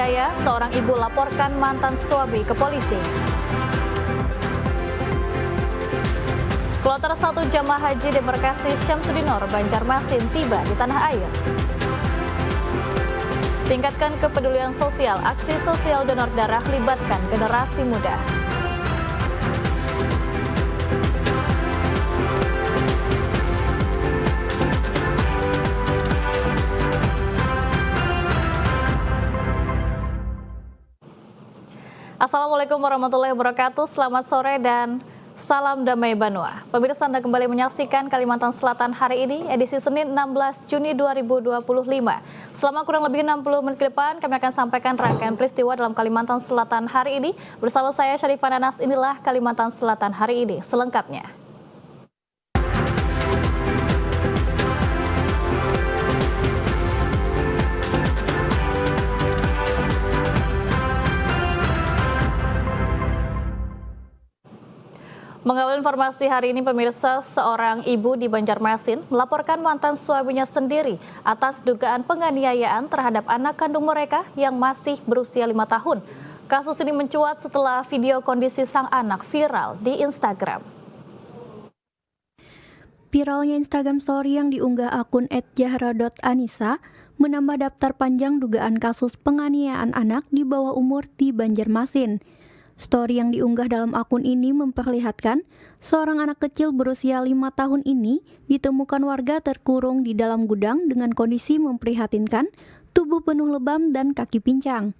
penganiaya, seorang ibu laporkan mantan suami ke polisi. Kloter 1 jamaah haji Debarkasi Syamsuddinor, Banjarmasin tiba di tanah air. Tingkatkan kepedulian sosial, aksi sosial donor darah libatkan generasi muda. Assalamualaikum warahmatullahi wabarakatuh, selamat sore dan salam damai Banua. Pemirsa, Anda kembali menyaksikan Kalimantan Selatan hari ini, edisi Senin 16 Juni 2025. Selama kurang lebih 60 menit ke depan, kami akan sampaikan rangkaian peristiwa dalam Kalimantan Selatan hari ini. Bersama saya Syarifah Nanas, inilah Kalimantan Selatan hari ini selengkapnya. Mengawal informasi hari ini, pemirsa, seorang ibu di Banjarmasin melaporkan mantan suaminya sendiri atas dugaan penganiayaan terhadap anak kandung mereka yang masih berusia 5 tahun. Kasus ini mencuat setelah video kondisi sang anak viral di Instagram. Viralnya Instagram story yang diunggah akun @jahra.anisa menambah daftar panjang dugaan kasus penganiayaan anak di bawah umur di Banjarmasin. Story yang diunggah dalam akun ini memperlihatkan seorang anak kecil berusia 5 tahun ini ditemukan warga terkurung di dalam gudang dengan kondisi memprihatinkan, tubuh penuh lebam dan kaki pincang.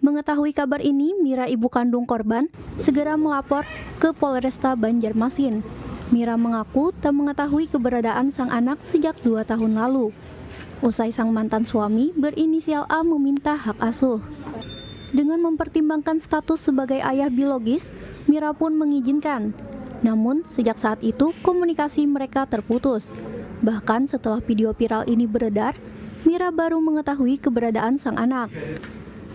Mengetahui kabar ini, Mira, ibu kandung korban, segera melapor ke Polresta Banjarmasin. Mira mengaku tak mengetahui keberadaan sang anak sejak 2 tahun lalu. Usai sang mantan suami berinisial A meminta hak asuh. Dengan mempertimbangkan status sebagai ayah biologis, Mira pun mengizinkan. Namun, sejak saat itu komunikasi mereka terputus. Bahkan setelah video viral ini beredar, Mira baru mengetahui keberadaan sang anak.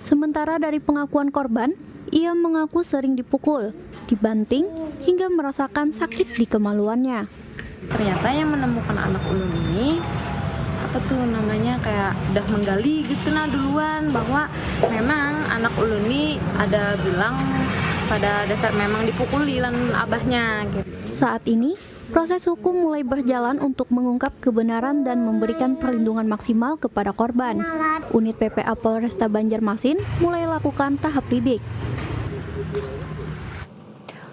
Sementara dari pengakuan korban, ia mengaku sering dipukul, dibanting, hingga merasakan sakit di kemaluannya. Ternyata yang menemukan anak ulun ini kayak udah menggali gitu duluan bahwa memang anak ulun ini ada bilang pada dasar memang dipukuli lan abahnya gitu. Saat ini proses hukum mulai berjalan untuk mengungkap kebenaran dan memberikan perlindungan maksimal kepada korban. Unit PPA Polresta Banjarmasin mulai lakukan tahap lidik.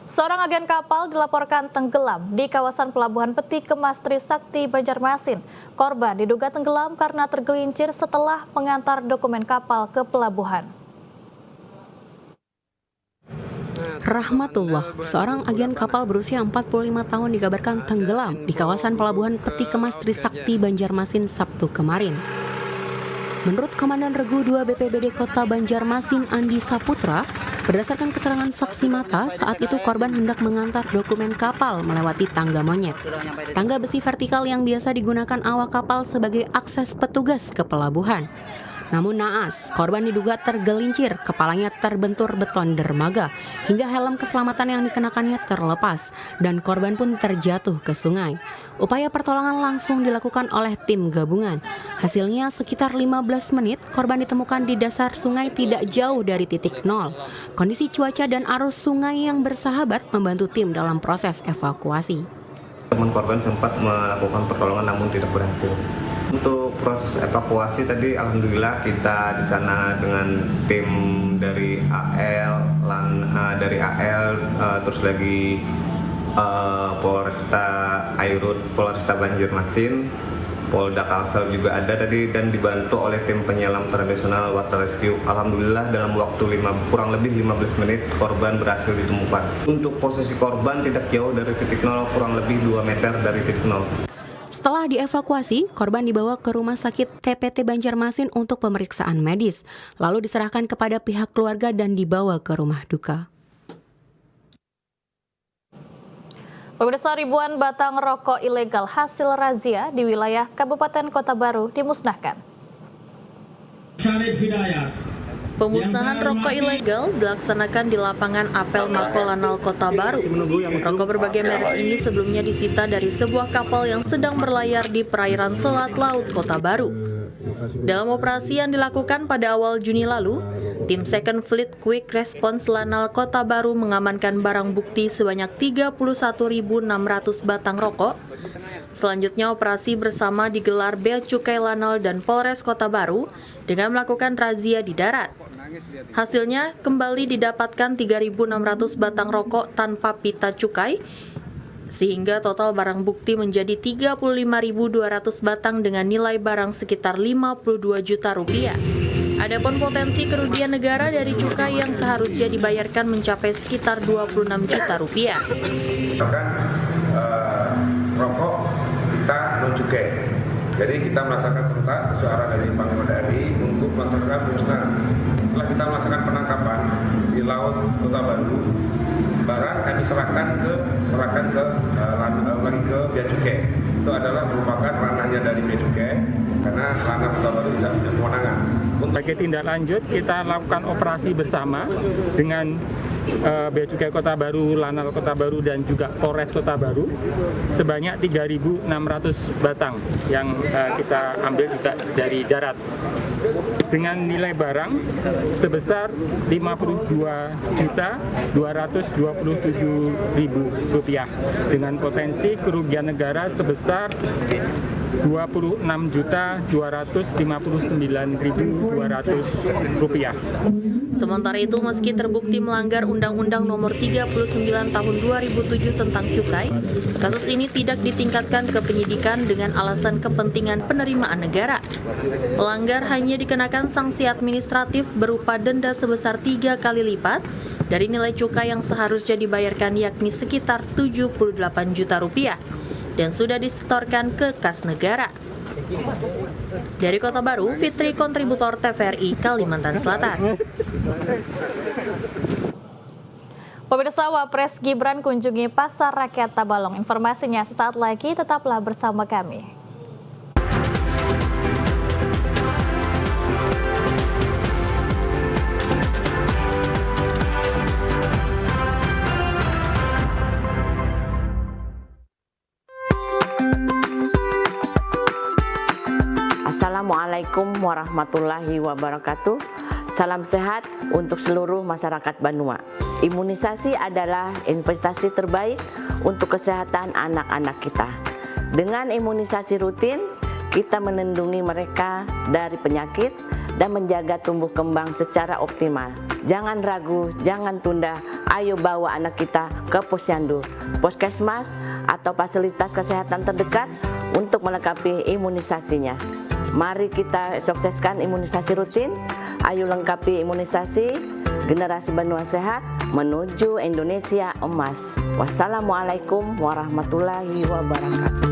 Seorang agen kapal dilaporkan tenggelam di kawasan Pelabuhan Peti Kemas Trisakti, Banjarmasin. Korban diduga tenggelam karena tergelincir setelah mengantar dokumen kapal ke pelabuhan. Rahmatullah, seorang agen kapal berusia 45 tahun dikabarkan tenggelam di kawasan Pelabuhan Peti Kemas Trisakti, Banjarmasin Sabtu kemarin. Menurut Komandan Regu 2 BPBD Kota Banjarmasin Andi Saputra, berdasarkan keterangan saksi mata, saat itu korban hendak mengantar dokumen kapal melewati tangga monyet. Tangga besi vertikal yang biasa digunakan awak kapal sebagai akses petugas ke pelabuhan. Namun naas, korban diduga tergelincir, kepalanya terbentur beton dermaga, hingga helm keselamatan yang dikenakannya terlepas, dan korban pun terjatuh ke sungai. Upaya pertolongan langsung dilakukan oleh tim gabungan. Hasilnya sekitar 15 menit, korban ditemukan di dasar sungai tidak jauh dari titik nol. Kondisi cuaca dan arus sungai yang bersahabat membantu tim dalam proses evakuasi. Teman korban sempat melakukan pertolongan namun tidak berhasil. Untuk proses evakuasi tadi alhamdulillah kita di sana dengan tim dari terus lagi Polresta Airut, Polresta Banjarmasin, Polda Kalsel juga ada tadi dan dibantu oleh tim penyelam tradisional Water Rescue. Alhamdulillah dalam waktu kurang lebih 15 menit korban berhasil ditemukan. Untuk posisi korban tidak jauh dari titik nol, kurang lebih 2 meter dari titik nol. Setelah dievakuasi, korban dibawa ke Rumah Sakit TPT Banjarmasin untuk pemeriksaan medis, lalu diserahkan kepada pihak keluarga dan dibawa ke rumah duka. Pemirsa, ribuan batang rokok ilegal hasil razia di wilayah Kabupaten Kota Baru dimusnahkan. Pemusnahan rokok ilegal dilaksanakan di lapangan Apel Makolanal Kota Baru. Rokok berbagai merek ini sebelumnya disita dari sebuah kapal yang sedang berlayar di perairan Selat Laut Kota Baru. Dalam operasi yang dilakukan pada awal Juni lalu, tim Second Fleet Quick Response Lanal Kota Baru mengamankan barang bukti sebanyak 31.600 batang rokok. Selanjutnya operasi bersama digelar Bea Cukai Lanal dan Polres Kota Baru dengan melakukan razia di darat. Hasilnya kembali didapatkan 3.600 batang rokok tanpa pita cukai, sehingga total barang bukti menjadi 35.200 batang dengan nilai barang sekitar 52 juta rupiah. Adapun potensi kerugian negara dari cukai yang seharusnya dibayarkan mencapai sekitar 26 juta rupiah. Bahkan rokok kita non-cukai. Jadi kita melaksanakan serentak sesuai arahan dari Panglima TNI untuk melaksanakan pemusnahan. Setelah kita melaksanakan penangkapan di laut Kota Baru, barang kami serahkan ke Bea Cukai. Itu adalah merupakan ranahnya dari Bea Cukai karena ranah Kota Baru tidak punya kewenangan. Sebagai tindak lanjut, kita lakukan operasi bersama dengan Bea Cukai Kota Baru, Lanal Kota Baru, dan juga Polres Kota Baru sebanyak 3.600 batang yang kita ambil juga dari darat dengan nilai barang sebesar 52.227.000 rupiah dengan potensi kerugian negara sebesar 26.259.200 rupiah. Sementara itu, meski terbukti melanggar Undang-Undang Nomor 39 Tahun 2007 tentang cukai, kasus ini tidak ditingkatkan ke penyidikan dengan alasan kepentingan penerimaan negara. Pelanggar hanya dikenakan sanksi administratif berupa denda sebesar 3 kali lipat dari nilai cukai yang seharusnya dibayarkan, yakni sekitar 78 juta rupiah, dan sudah disetorkan ke kas negara. Dari Kota Baru, Fitri, kontributor TVRI Kalimantan Selatan. Pemirsa, Wapres Gibran kunjungi Pasar Rakyat Tabalong. Informasinya sesaat lagi, tetaplah bersama kami. Assalamualaikum warahmatullahi wabarakatuh. Salam sehat untuk seluruh masyarakat Banua. Imunisasi adalah investasi terbaik untuk kesehatan anak-anak kita. Dengan imunisasi rutin, kita melindungi mereka dari penyakit dan menjaga tumbuh kembang secara optimal. Jangan ragu, jangan tunda. Ayo bawa anak kita ke posyandu, puskesmas, atau fasilitas kesehatan terdekat untuk melengkapi imunisasinya. Mari kita sukseskan imunisasi rutin. Ayo lengkapi imunisasi generasi Banua sehat menuju Indonesia emas. Wassalamualaikum warahmatullahi wabarakatuh.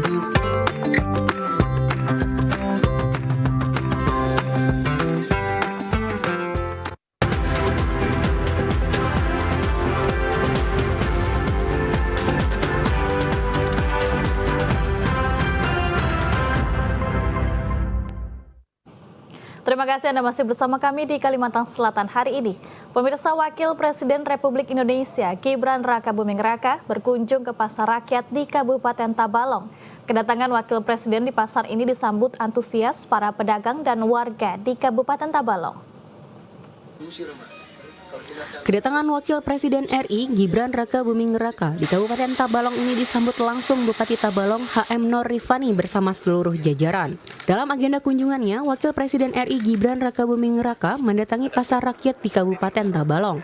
Terima kasih Anda masih bersama kami di Kalimantan Selatan hari ini. Pemirsa, Wakil Presiden Republik Indonesia Gibran Rakabuming Raka berkunjung ke Pasar Rakyat di Kabupaten Tabalong. Kedatangan Wakil Presiden di pasar ini disambut antusias para pedagang dan warga di Kabupaten Tabalong. Kedatangan Wakil Presiden RI Gibran Rakabuming Raka di Kabupaten Tabalong ini disambut langsung Bupati Tabalong HM Nur Rifani bersama seluruh jajaran. Dalam agenda kunjungannya, Wakil Presiden RI Gibran Rakabuming Raka mendatangi Pasar Rakyat di Kabupaten Tabalong.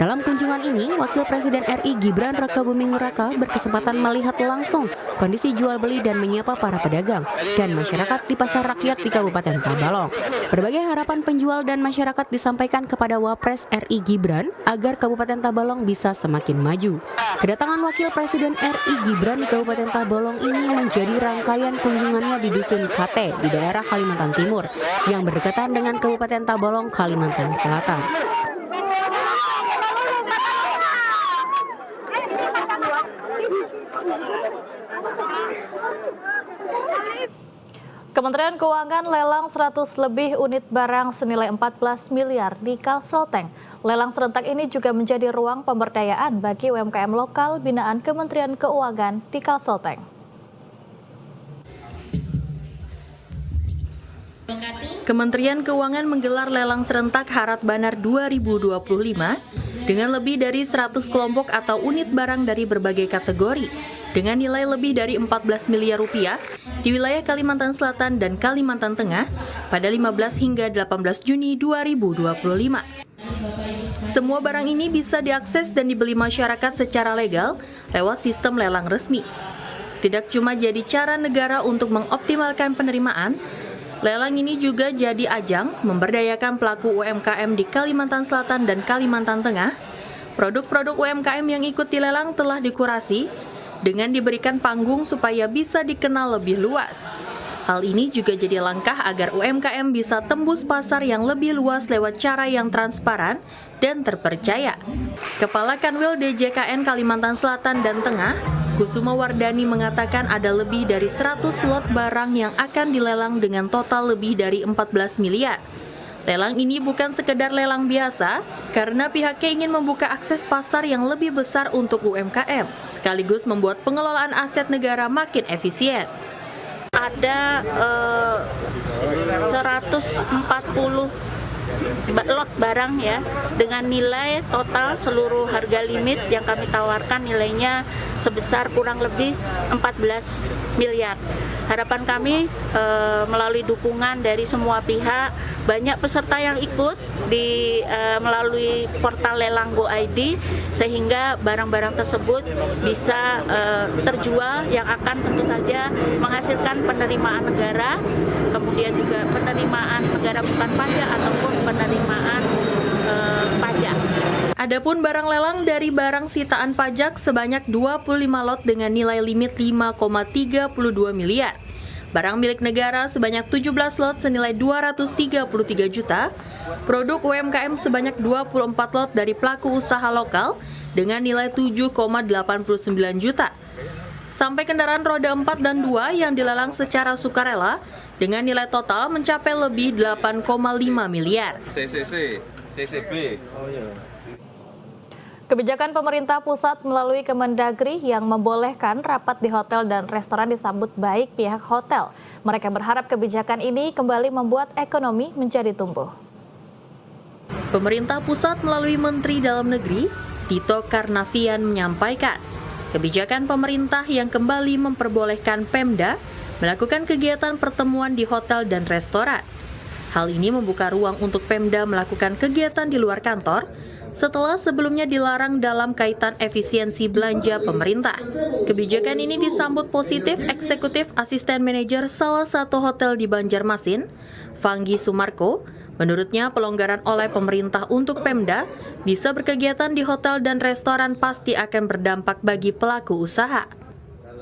Dalam kunjungan ini, Wakil Presiden RI Gibran Rakabuming Raka berkesempatan melihat langsung kondisi jual beli dan menyapa para pedagang dan masyarakat di Pasar Rakyat di Kabupaten Tabalong. Berbagai harapan penjual dan masyarakat disampaikan kepada Wapres RI Gibran agar Kabupaten Tabalong bisa semakin maju. Kedatangan Wakil Presiden RI Gibran di Kabupaten Tabalong ini menjadi rangkaian kunjungannya di Dusun Kate di daerah Kalimantan Timur yang berdekatan dengan Kabupaten Tabalong, Kalimantan Selatan. Kementerian Keuangan lelang 100 lebih unit barang senilai 14 miliar di Kalselteng. Lelang serentak ini juga menjadi ruang pemberdayaan bagi UMKM lokal binaan Kementerian Keuangan di Kalselteng. Kementerian Keuangan menggelar lelang serentak Harat Banar 2025 dengan lebih dari 100 kelompok atau unit barang dari berbagai kategori dengan nilai lebih dari 14 miliar rupiah di wilayah Kalimantan Selatan dan Kalimantan Tengah pada 15 hingga 18 Juni 2025. Semua barang ini bisa diakses dan dibeli masyarakat secara legal lewat sistem lelang resmi. Tidak cuma jadi cara negara untuk mengoptimalkan penerimaan, lelang ini juga jadi ajang memberdayakan pelaku UMKM di Kalimantan Selatan dan Kalimantan Tengah. Produk-produk UMKM yang ikut dilelang telah dikurasi dengan diberikan panggung supaya bisa dikenal lebih luas. Hal ini juga jadi langkah agar UMKM bisa tembus pasar yang lebih luas lewat cara yang transparan dan terpercaya. Kepala Kanwil DJKN Kalimantan Selatan dan Tengah, Kusuma Wardani mengatakan ada lebih dari 100 lot barang yang akan dilelang dengan total lebih dari 14 miliar. Lelang ini bukan sekedar lelang biasa, karena pihaknya ingin membuka akses pasar yang lebih besar untuk UMKM, sekaligus membuat pengelolaan aset negara makin efisien. Ada 140 lot barang ya, dengan nilai total seluruh harga limit yang kami tawarkan nilainya sebesar kurang lebih 14 miliar. Harapan kami melalui dukungan dari semua pihak, banyak peserta yang ikut melalui portal lelang Go.id, sehingga barang-barang tersebut bisa terjual yang akan tentu saja menghasilkan penerimaan negara, kemudian juga penerimaan negara bukan pajak ataupun penerimaan pajak. Adapun barang lelang dari barang sitaan pajak sebanyak 25 lot dengan nilai limit 5,32 miliar. Barang milik negara sebanyak 17 lot senilai 233 juta. Produk UMKM sebanyak 24 lot dari pelaku usaha lokal dengan nilai 7,89 juta. Sampai kendaraan roda 4 dan 2 yang dilelang secara sukarela dengan nilai total mencapai lebih 8,5 miliar. CCB. Kebijakan pemerintah pusat melalui Kemendagri yang membolehkan rapat di hotel dan restoran disambut baik pihak hotel. Mereka berharap kebijakan ini kembali membuat ekonomi menjadi tumbuh. Pemerintah pusat melalui Menteri Dalam Negeri, Tito Karnavian menyampaikan, kebijakan pemerintah yang kembali memperbolehkan Pemda melakukan kegiatan pertemuan di hotel dan restoran. Hal ini membuka ruang untuk Pemda melakukan kegiatan di luar kantor, setelah sebelumnya dilarang dalam kaitan efisiensi belanja pemerintah. Kebijakan ini disambut positif Eksekutif Asisten Manajer salah satu hotel di Banjarmasin, Fanggi Sumarko. Menurutnya, pelonggaran oleh pemerintah untuk Pemda bisa berkegiatan di hotel dan restoran pasti akan berdampak bagi pelaku usaha.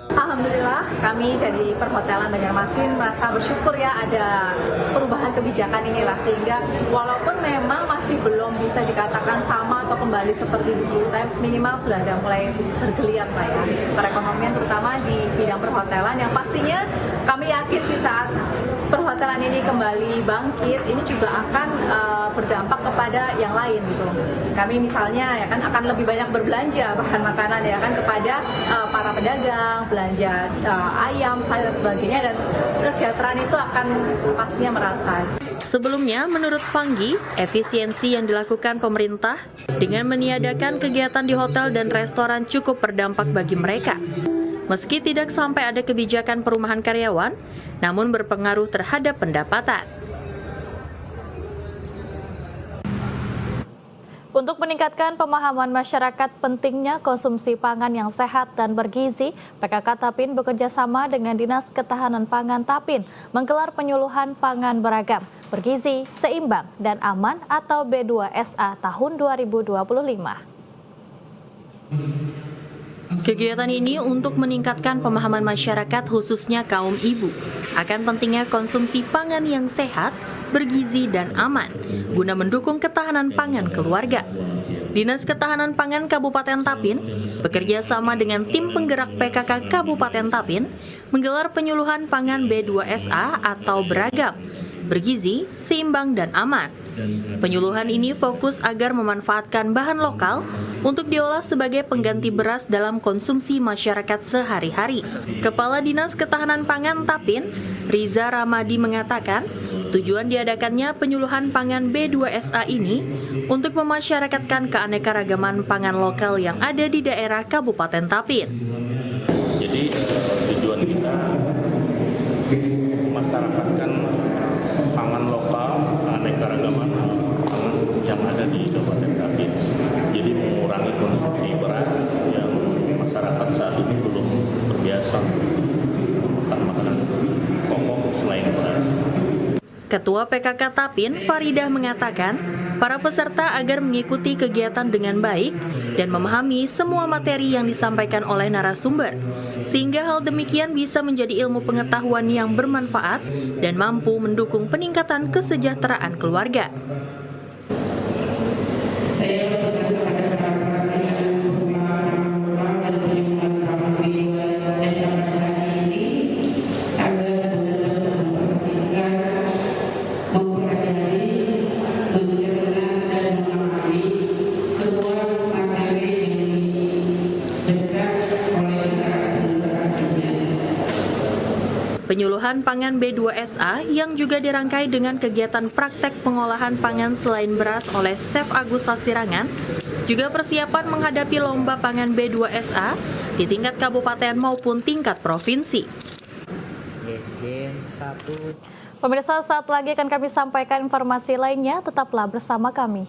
Alhamdulillah kami dari Perhotelan Banjarmasin merasa bersyukur ya ada perubahan kebijakan inilah, sehingga walaupun memang masih belum bisa dikatakan sama atau kembali seperti dulu, tapi minimal sudah ada mulai bergeliat lah ya perekonomian, terutama di bidang perhotelan yang pastinya kami yakin sih saat perhotelan ini kembali bangkit, ini juga akan berdampak kepada yang lain gitu. Kami misalnya ya kan akan lebih banyak berbelanja bahan makanan ya kan kepada para pedagang, belanja ayam, sayur dan sebagainya, dan kesejahteraan itu akan pastinya merata. Sebelumnya, menurut Fanggi, efisiensi yang dilakukan pemerintah dengan meniadakan kegiatan di hotel dan restoran cukup berdampak bagi mereka. Meski tidak sampai ada kebijakan perumahan karyawan, namun berpengaruh terhadap pendapatan. Untuk meningkatkan pemahaman masyarakat pentingnya konsumsi pangan yang sehat dan bergizi, PKK Tapin bekerja sama dengan Dinas Ketahanan Pangan Tapin menggelar penyuluhan pangan beragam, bergizi, seimbang, dan aman atau B2SA tahun 2025. Kegiatan ini untuk meningkatkan pemahaman masyarakat khususnya kaum ibu akan pentingnya konsumsi pangan yang sehat, bergizi dan aman guna mendukung ketahanan pangan keluarga. Dinas Ketahanan Pangan Kabupaten Tapin bekerja sama dengan tim penggerak PKK Kabupaten Tapin menggelar penyuluhan pangan B2SA atau beragam, bergizi, seimbang dan aman. Penyuluhan ini fokus agar memanfaatkan bahan lokal untuk diolah sebagai pengganti beras dalam konsumsi masyarakat sehari-hari. Kepala Dinas Ketahanan Pangan Tapin, Riza Ramadi mengatakan, Tujuan diadakannya penyuluhan pangan B2SA ini untuk memasyarakatkan keanekaragaman pangan lokal yang ada di daerah Kabupaten Tapin. Jadi tujuan kita memasyarakatkan pangan lokal, keanekaragaman pangan yang ada di Kabupaten Tapin. Jadi mengurangi konsumsi beras yang masyarakat saat ini belum terbiasa makan makanan pokok selain beras. Ketua PKK Tapin, Faridah, mengatakan para peserta agar mengikuti kegiatan dengan baik dan memahami semua materi yang disampaikan oleh narasumber, sehingga hal demikian bisa menjadi ilmu pengetahuan yang bermanfaat dan mampu mendukung peningkatan kesejahteraan keluarga. Penyuluhan pangan B2SA yang juga dirangkai dengan kegiatan praktek pengolahan pangan selain beras oleh Chef Agus Sasirangan, juga persiapan menghadapi lomba pangan B2SA di tingkat kabupaten maupun tingkat provinsi. Pemirsa, saat lagi akan kami sampaikan informasi lainnya, tetaplah bersama kami.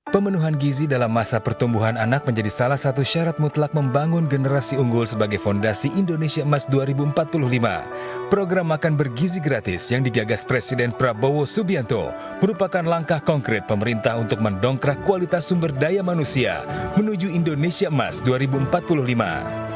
Pemenuhan gizi dalam masa pertumbuhan anak menjadi salah satu syarat mutlak membangun generasi unggul sebagai fondasi Indonesia Emas 2045. Program Makan Bergizi Gratis yang digagas Presiden Prabowo Subianto merupakan langkah konkret pemerintah untuk mendongkrak kualitas sumber daya manusia menuju Indonesia Emas 2045.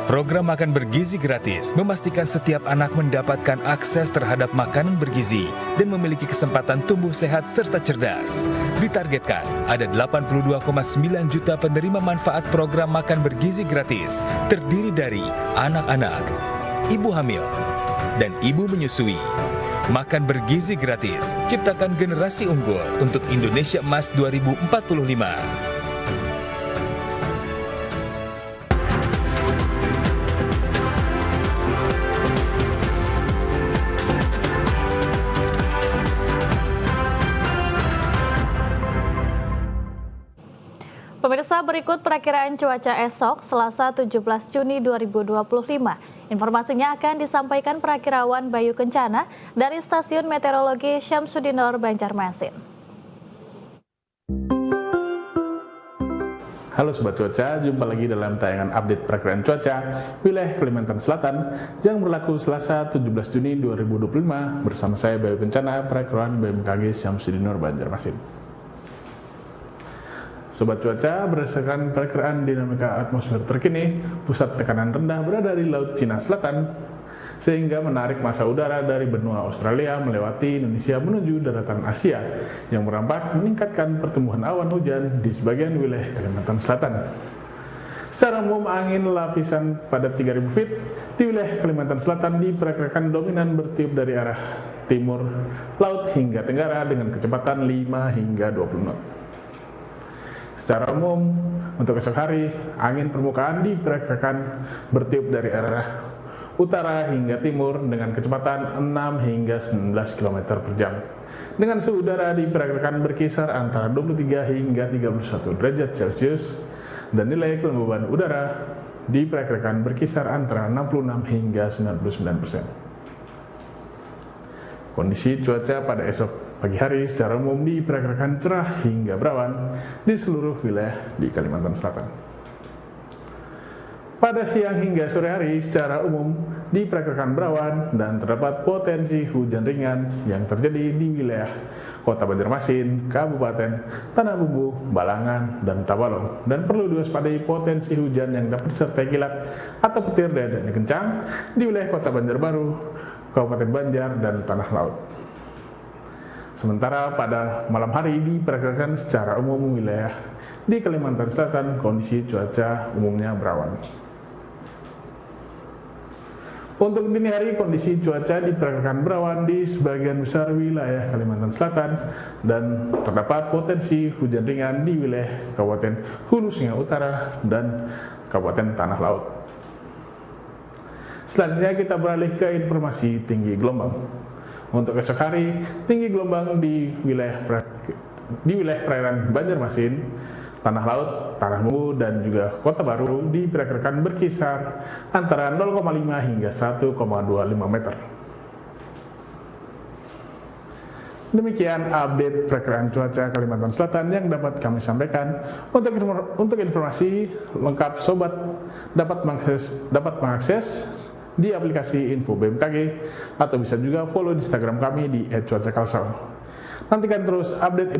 Program Makan Bergizi Gratis memastikan setiap anak mendapatkan akses terhadap makanan bergizi dan memiliki kesempatan tumbuh sehat serta cerdas. Ditargetkan ada 82,9 juta penerima manfaat program Makan Bergizi Gratis, terdiri dari anak-anak, ibu hamil, dan ibu menyusui. Makan Bergizi Gratis, ciptakan generasi unggul untuk Indonesia Emas 2045. Pemirsa, berikut perakiraan cuaca esok Selasa 17 Juni 2025. Informasinya akan disampaikan perakirawan Bayu Kencana dari Stasiun Meteorologi Syamsuddinor, Banjarmasin. Halo Sobat Cuaca, jumpa lagi dalam tayangan update perakiraan cuaca wilayah Kalimantan Selatan yang berlaku Selasa 17 Juni 2025 bersama saya Bayu Kencana, perakirawan BMKG Syamsuddinor, Banjarmasin. Sobat Cuaca, berdasarkan perakiraan dinamika atmosfer terkini, pusat tekanan rendah berada di Laut Cina Selatan, sehingga menarik massa udara dari benua Australia melewati Indonesia menuju daratan Asia, yang merambat meningkatkan pertumbuhan awan hujan di sebagian wilayah Kalimantan Selatan. Secara umum, angin lapisan pada 3000 feet di wilayah Kalimantan Selatan diperkirakan dominan bertiup dari arah timur laut hingga tenggara dengan kecepatan 5 hingga 20 knot. Secara umum, untuk esok hari, angin permukaan diperkirakan bertiup dari arah utara hingga timur dengan kecepatan 6 hingga 19 km per jam. Dengan suhu udara diperkirakan berkisar antara 23 hingga 31 derajat Celcius dan nilai kelembaban udara diperkirakan berkisar antara 66 hingga 99%. Kondisi cuaca pada esok pagi hari secara umum diperkirakan cerah hingga berawan di seluruh wilayah di Kalimantan Selatan. Pada siang hingga sore hari secara umum diperkirakan berawan dan terdapat potensi hujan ringan yang terjadi di wilayah Kota Banjarmasin, Kabupaten Tanah Bumbu, Balangan, dan Tabalong, dan perlu diwaspadai potensi hujan yang dapat disertai kilat atau petir dan angin kencang di wilayah Kota Banjarbaru, Kabupaten Banjar, dan Tanah Laut. Sementara pada malam hari diperkirakan secara umum wilayah di Kalimantan Selatan kondisi cuaca umumnya berawan. Untuk dini hari kondisi cuaca diperkirakan berawan di sebagian besar wilayah Kalimantan Selatan dan terdapat potensi hujan ringan di wilayah Kabupaten Hulu Sungai Utara dan Kabupaten Tanah Laut. Selanjutnya kita beralih ke informasi tinggi gelombang. Untuk esok hari, tinggi gelombang di wilayah perairan Banjarmasin, Tanah Laut, Tanah Bumbu, dan juga Kota Baru diperkirakan berkisar antara 0,5 hingga 1,25 meter. Demikian update perakiraan cuaca Kalimantan Selatan yang dapat kami sampaikan. Untuk informasi lengkap sobat dapat mengakses di aplikasi Info BMKG atau bisa juga follow di Instagram kami di @cuacakalsel. Nantikan terus update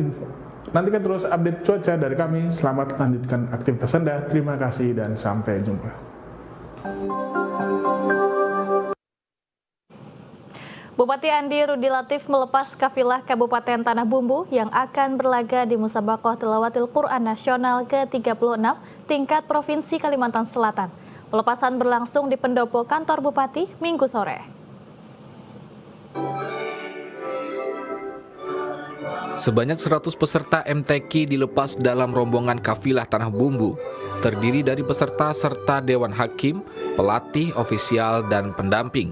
cuaca dari kami. Selamat lanjutkan aktivitas Anda. Terima kasih dan sampai jumpa. Bupati Andi Rudi Latif melepas kafilah Kabupaten Tanah Bumbu yang akan berlaga di Musabaqah Tilawatil Quran Nasional ke-36 tingkat Provinsi Kalimantan Selatan. Pelepasan berlangsung di pendopo kantor Bupati Minggu sore. Sebanyak 100 peserta MTQ dilepas dalam rombongan kafilah Tanah Bumbu, terdiri dari peserta serta Dewan Hakim, pelatih, ofisial, dan pendamping.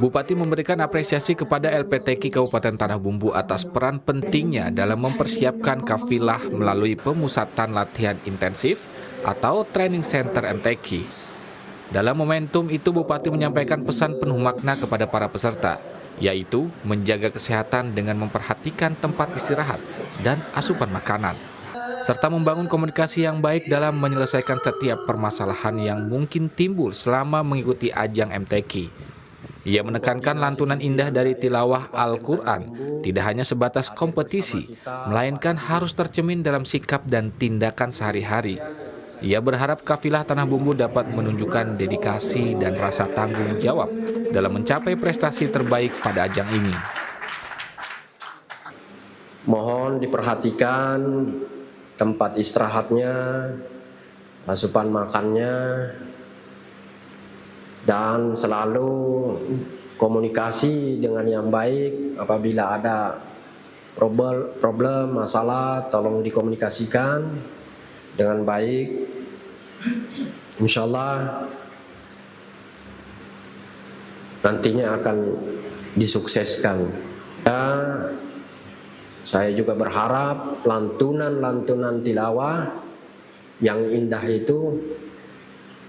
Bupati memberikan apresiasi kepada LPTQ Kabupaten Tanah Bumbu atas peran pentingnya dalam mempersiapkan kafilah melalui pemusatan latihan intensif atau training center MTQ. Dalam momentum itu, Bupati menyampaikan pesan penuh makna kepada para peserta, yaitu menjaga kesehatan dengan memperhatikan tempat istirahat dan asupan makanan, serta membangun komunikasi yang baik dalam menyelesaikan setiap permasalahan yang mungkin timbul selama mengikuti ajang MTQ. Ia menekankan lantunan indah dari tilawah Al-Quran tidak hanya sebatas kompetisi, melainkan harus tercermin dalam sikap dan tindakan sehari-hari. Ia berharap kafilah Tanah Bumbu dapat menunjukkan dedikasi dan rasa tanggung jawab dalam mencapai prestasi terbaik pada ajang ini. Mohon diperhatikan tempat istirahatnya, asupan makannya, dan selalu komunikasi dengan yang baik. Apabila ada problem, masalah, tolong dikomunikasikan dengan baik. Insya Allah nantinya akan disukseskan. Saya juga berharap lantunan-lantunan tilawah yang indah itu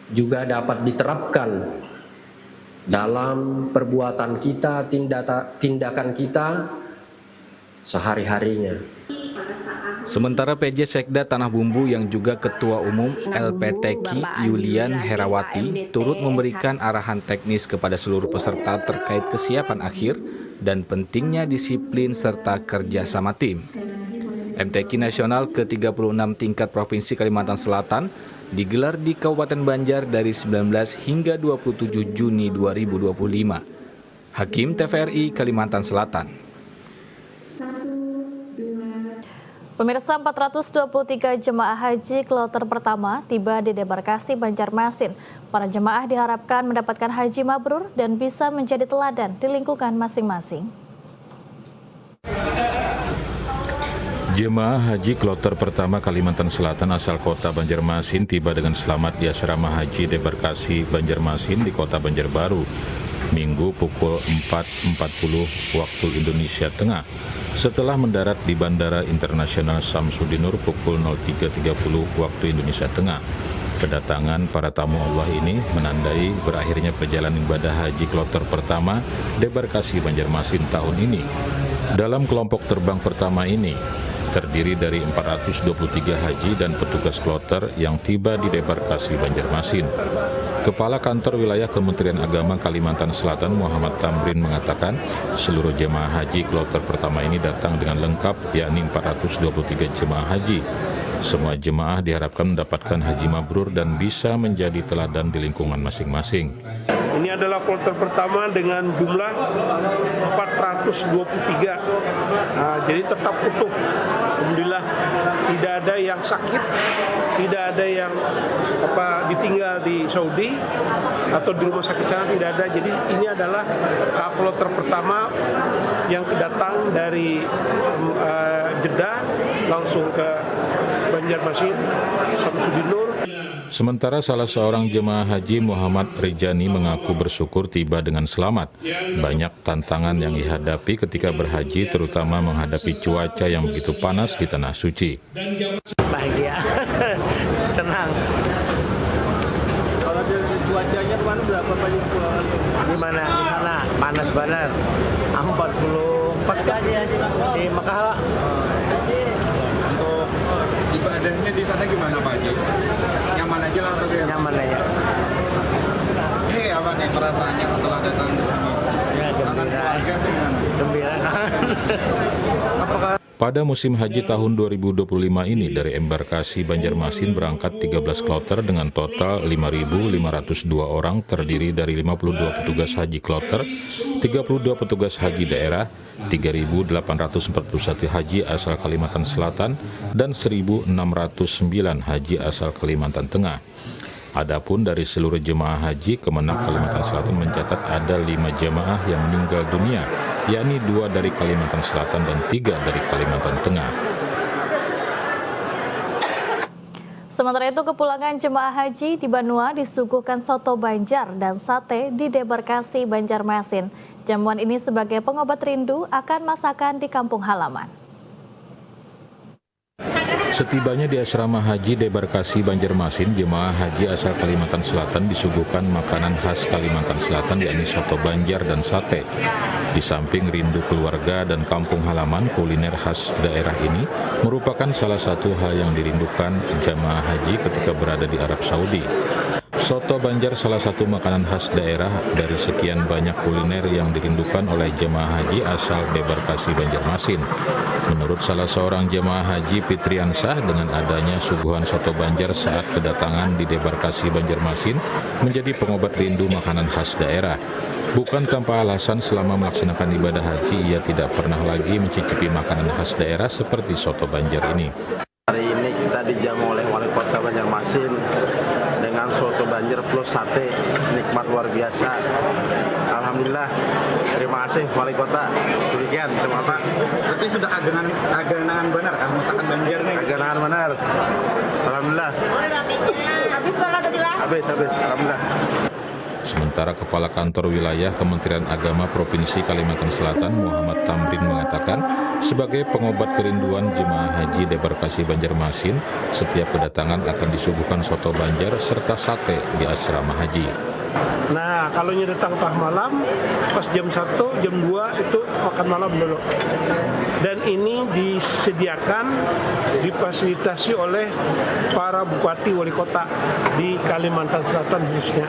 juga dapat diterapkan dalam perbuatan kita, tindakan kita sehari-harinya. Sementara PJ Sekda Tanah Bumbu yang juga Ketua Umum LPTQ Yulian Herawati turut memberikan arahan teknis kepada seluruh peserta terkait kesiapan akhir dan pentingnya disiplin serta kerjasama tim. MTQ Nasional ke-36 tingkat Provinsi Kalimantan Selatan digelar di Kabupaten Banjar dari 19 hingga 27 Juni 2025. Hakim TVRI Kalimantan Selatan. Pemirsa, 423 jemaah haji kloter pertama tiba di debarkasi Banjarmasin. Para jemaah diharapkan mendapatkan haji mabrur dan bisa menjadi teladan di lingkungan masing-masing. Jemaah haji kloter pertama Kalimantan Selatan asal kota Banjarmasin tiba dengan selamat di asrama haji debarkasi Banjarmasin di kota Banjarbaru, Minggu pukul 4.40 waktu Indonesia Tengah. Setelah mendarat di Bandara Internasional Samsudinur pukul 03.30 waktu Indonesia Tengah. Kedatangan para tamu Allah ini menandai berakhirnya perjalanan ibadah haji kloter pertama debarkasi Banjarmasin tahun ini. Dalam kelompok terbang pertama ini, terdiri dari 423 haji dan petugas kloter yang tiba di debarkasi Banjarmasin. Kepala Kantor Wilayah Kementerian Agama Kalimantan Selatan Muhammad Tamrin mengatakan seluruh jemaah haji kloter pertama ini datang dengan lengkap, yakni 423 jemaah haji. Semua jemaah diharapkan mendapatkan haji mabrur dan bisa menjadi teladan di lingkungan masing-masing. Ini adalah kloter pertama dengan jumlah 423, jadi tetap utuh. Alhamdulillah tidak ada yang sakit, tidak ada yang ditinggal di Saudi atau di rumah sakit sana, tidak ada. Jadi ini adalah kloter pertama yang kedatang dari Jeddah langsung ke Banjarmasin, Samsudin Nur. Sementara salah seorang jemaah haji Muhammad Rijani mengaku bersyukur tiba dengan selamat. Banyak tantangan yang dihadapi ketika berhaji, terutama menghadapi cuaca yang begitu panas di Tanah Suci. Bahagia, tenang. Kalau cuacanya kemana berapa Pak? Di mana? Di sana panas banget. 44 di Mekah. Untuk ibadahnya di sana gimana Pak Haji? Nyaman aja lah atau gimana? Nyaman aja. Ini apa nih perasaannya setelah datang ke sini? Ya, Tangan keluarga tuh gimana? Gembira. Apakah Pada musim haji tahun 2025 ini, dari embarkasi Banjarmasin berangkat 13 kloter dengan total 5.502 orang, terdiri dari 52 petugas haji kloter, 32 petugas haji daerah, 3.841 haji asal Kalimantan Selatan, dan 1.609 haji asal Kalimantan Tengah. Adapun dari seluruh jemaah haji, Kemenak Kalimantan Selatan mencatat ada 5 jemaah yang meninggal dunia, yakni 2 dari Kalimantan Selatan dan 3 dari Kalimantan Tengah. Sementara itu, kepulangan jemaah haji di Banua disuguhkan soto Banjar dan sate di debarkasi Banjarmasin. Jamuan ini sebagai pengobat rindu akan masakan di kampung halaman. Setibanya di asrama haji debarkasi Banjarmasin, jemaah haji asal Kalimantan Selatan disuguhkan makanan khas Kalimantan Selatan, yakni soto Banjar dan sate. Di samping rindu keluarga dan kampung halaman, kuliner khas daerah ini merupakan salah satu hal yang dirindukan jemaah haji ketika berada di Arab Saudi. Soto Banjar salah satu makanan khas daerah dari sekian banyak kuliner yang dirindukan oleh jemaah haji asal debarkasi Banjarmasin. Menurut salah seorang jemaah haji Fitriansah, dengan adanya suguhan soto Banjar saat kedatangan di debarkasi Banjarmasin menjadi pengobat rindu makanan khas daerah. Bukan tanpa alasan, selama melaksanakan ibadah haji ia tidak pernah lagi mencicipi makanan khas daerah seperti soto Banjar ini. Hari ini kita dijamu oleh Wali Kota Banjarmasin dengan soto Banjar plus sate, nikmat luar biasa. Alhamdulillah, terima kasih Wali Kota. Demikian, terima kasih. Berarti sudah aganangan benar kan masakan Banjar nih? Aganangan benar. Alhamdulillah. Habis malah tadi lah. Habis. Alhamdulillah. Sementara Kepala Kantor Wilayah Kementerian Agama Provinsi Kalimantan Selatan Muhammad Tamrin mengatakan, sebagai pengobat kerinduan jemaah haji debarkasi Banjarmasin, setiap kedatangan akan disuguhkan soto Banjar serta sate di asrama haji. Nah, kalau datang tengah malam, pas jam 1, jam 2 itu makan malam dulu. Dan ini disediakan, difasilitasi oleh para bupati wali kota di Kalimantan Selatan khususnya.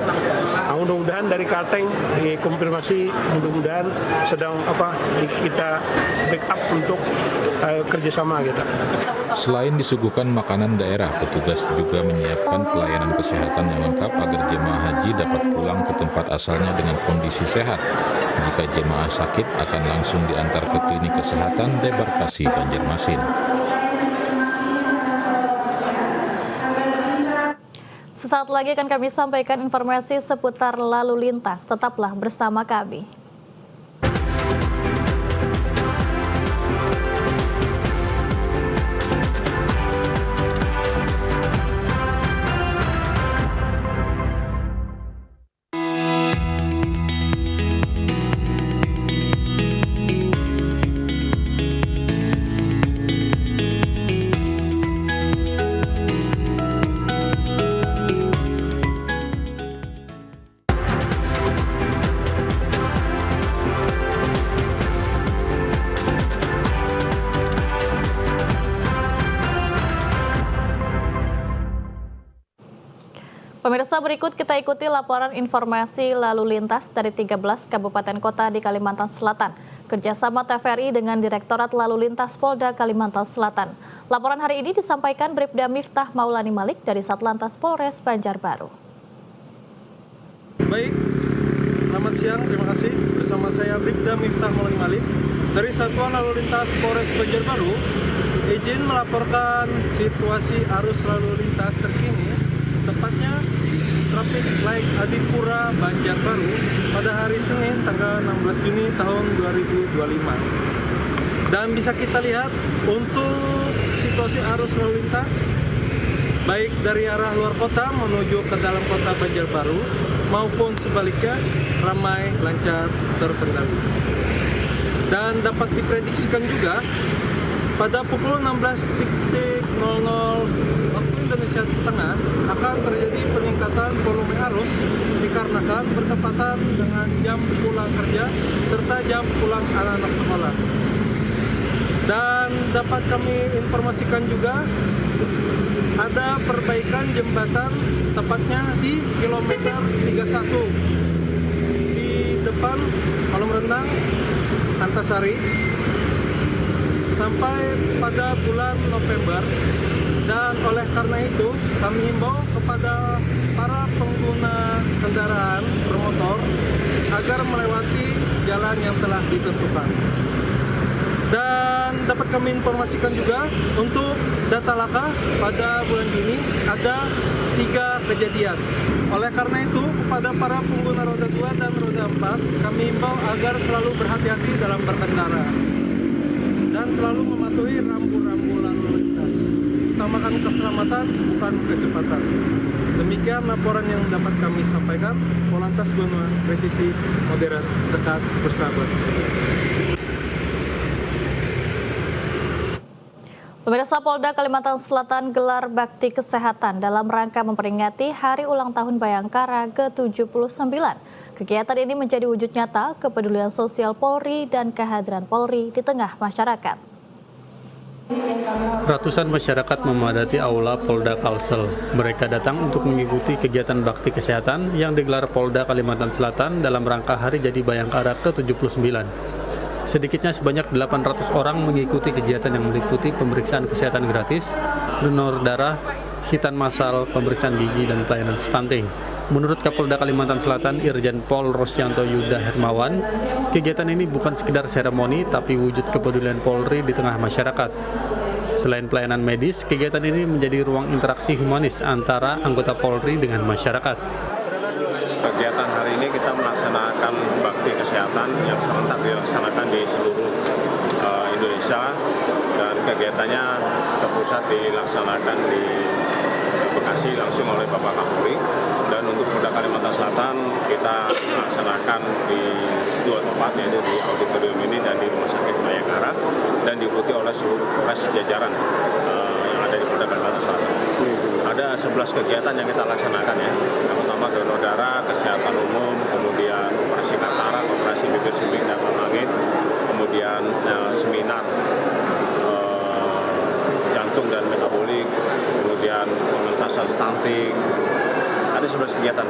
Nah, mudah-mudahan dari Kalteng dikonfirmasi, mudah-mudahan sedang kita backup untuk kerjasama kita. Selain disuguhkan makanan daerah, petugas juga menyiapkan pelayanan kesehatan yang lengkap agar jemaah haji dapat pulang ke tempat asalnya dengan kondisi sehat. Jika jemaah sakit, akan langsung diantar ke klinik kesehatan debarkasi Banjarmasin. Sesaat lagi akan kami sampaikan informasi seputar lalu lintas. Tetaplah bersama kami. Pemirsa, berikut kita ikuti laporan informasi lalu lintas dari 13 kabupaten kota di Kalimantan Selatan, kerjasama TVRI dengan Direktorat Lalu Lintas Polda Kalimantan Selatan. Laporan hari ini disampaikan Bribda Miftah Maulani Malik dari Satlantas Polres Banjarbaru. Baik, selamat siang, terima kasih. Bersama saya Bribda Miftah Maulani Malik dari Satuan Lalu Lintas Polres Banjarbaru. izin melaporkan situasi arus lalu lintas terkini, tepatnya traffic light Adipura Banjarbaru pada hari Senin tanggal 16 Juni tahun 2025. Dan bisa kita lihat untuk situasi arus lalu lintas baik dari arah luar kota menuju ke dalam kota Banjarbaru maupun sebaliknya ramai, lancar, terkendali. Dan dapat diprediksikan juga pada pukul 16.00 waktu Indonesia Tengah akan terjadi peningkatan volume arus dikarenakan bertepatan dengan jam pulang kerja serta jam pulang anak-anak sekolah. Dan dapat kami informasikan juga ada perbaikan jembatan tepatnya di kilometer 31 di depan kolam renang Antasari sampai pada bulan November. Dan oleh karena itu kami himbau kepada para pengguna kendaraan bermotor agar melewati jalan yang telah ditentukan. Dan dapat kami informasikan juga untuk data laka pada bulan Juni ada 3 kejadian. Oleh karena itu kepada para pengguna roda 2 dan roda 4 kami himbau agar selalu berhati-hati dalam berkendara dan selalu mematuhi rambu-rambu lalu lintas. Utamakan keselamatan bukan kecepatan. Demikian laporan yang dapat kami sampaikan. Polantas Banua, presisi, modern, dekat, bersahabat. Pemirsa, Polda Kalimantan Selatan gelar bakti kesehatan dalam rangka memperingati Hari Ulang Tahun Bayangkara ke-79. Kegiatan ini menjadi wujud nyata kepedulian sosial Polri dan kehadiran Polri di tengah masyarakat. Ratusan masyarakat memadati Aula Polda Kalsel. Mereka datang untuk mengikuti kegiatan bakti kesehatan yang digelar Polda Kalimantan Selatan dalam rangka Hari Jadi Bayangkara ke-79. Sedikitnya sebanyak 800 orang mengikuti kegiatan yang meliputi pemeriksaan kesehatan gratis, donor darah, hitan massal, pemeriksaan gigi, dan pelayanan stunting. Menurut Kapolda Kalimantan Selatan, Irjen Pol Rosyanto Yuda Hermawan, kegiatan ini bukan sekedar seremoni, tapi wujud kepedulian Polri di tengah masyarakat. Selain pelayanan medis, kegiatan ini menjadi ruang interaksi humanis antara anggota Polri dengan masyarakat. Kegiatan hari ini kita melaksanakan bakti kesehatan yang serentak dilaksanakan di seluruh Indonesia, dan kegiatannya terpusat dilaksanakan di Bekasi langsung oleh Bapak Kapolri. Dan untuk Polda Kalimantan Selatan kita melaksanakan di 2 tempat, yaitu di auditorium ini dan di Rumah Sakit Bayangkara, dan diikuti oleh seluruh Polres jajaran yang ada di Polda Kalimantan Selatan. Ada 11 kegiatan yang kita laksanakan ya. Yang pertama donor darah, kesehatan umum, kemudian operasi katarak, operasi bibir suming dan langit, kemudian seminar jantung dan metabolik, kemudian pengentasan stunting. Ada 11 kegiatan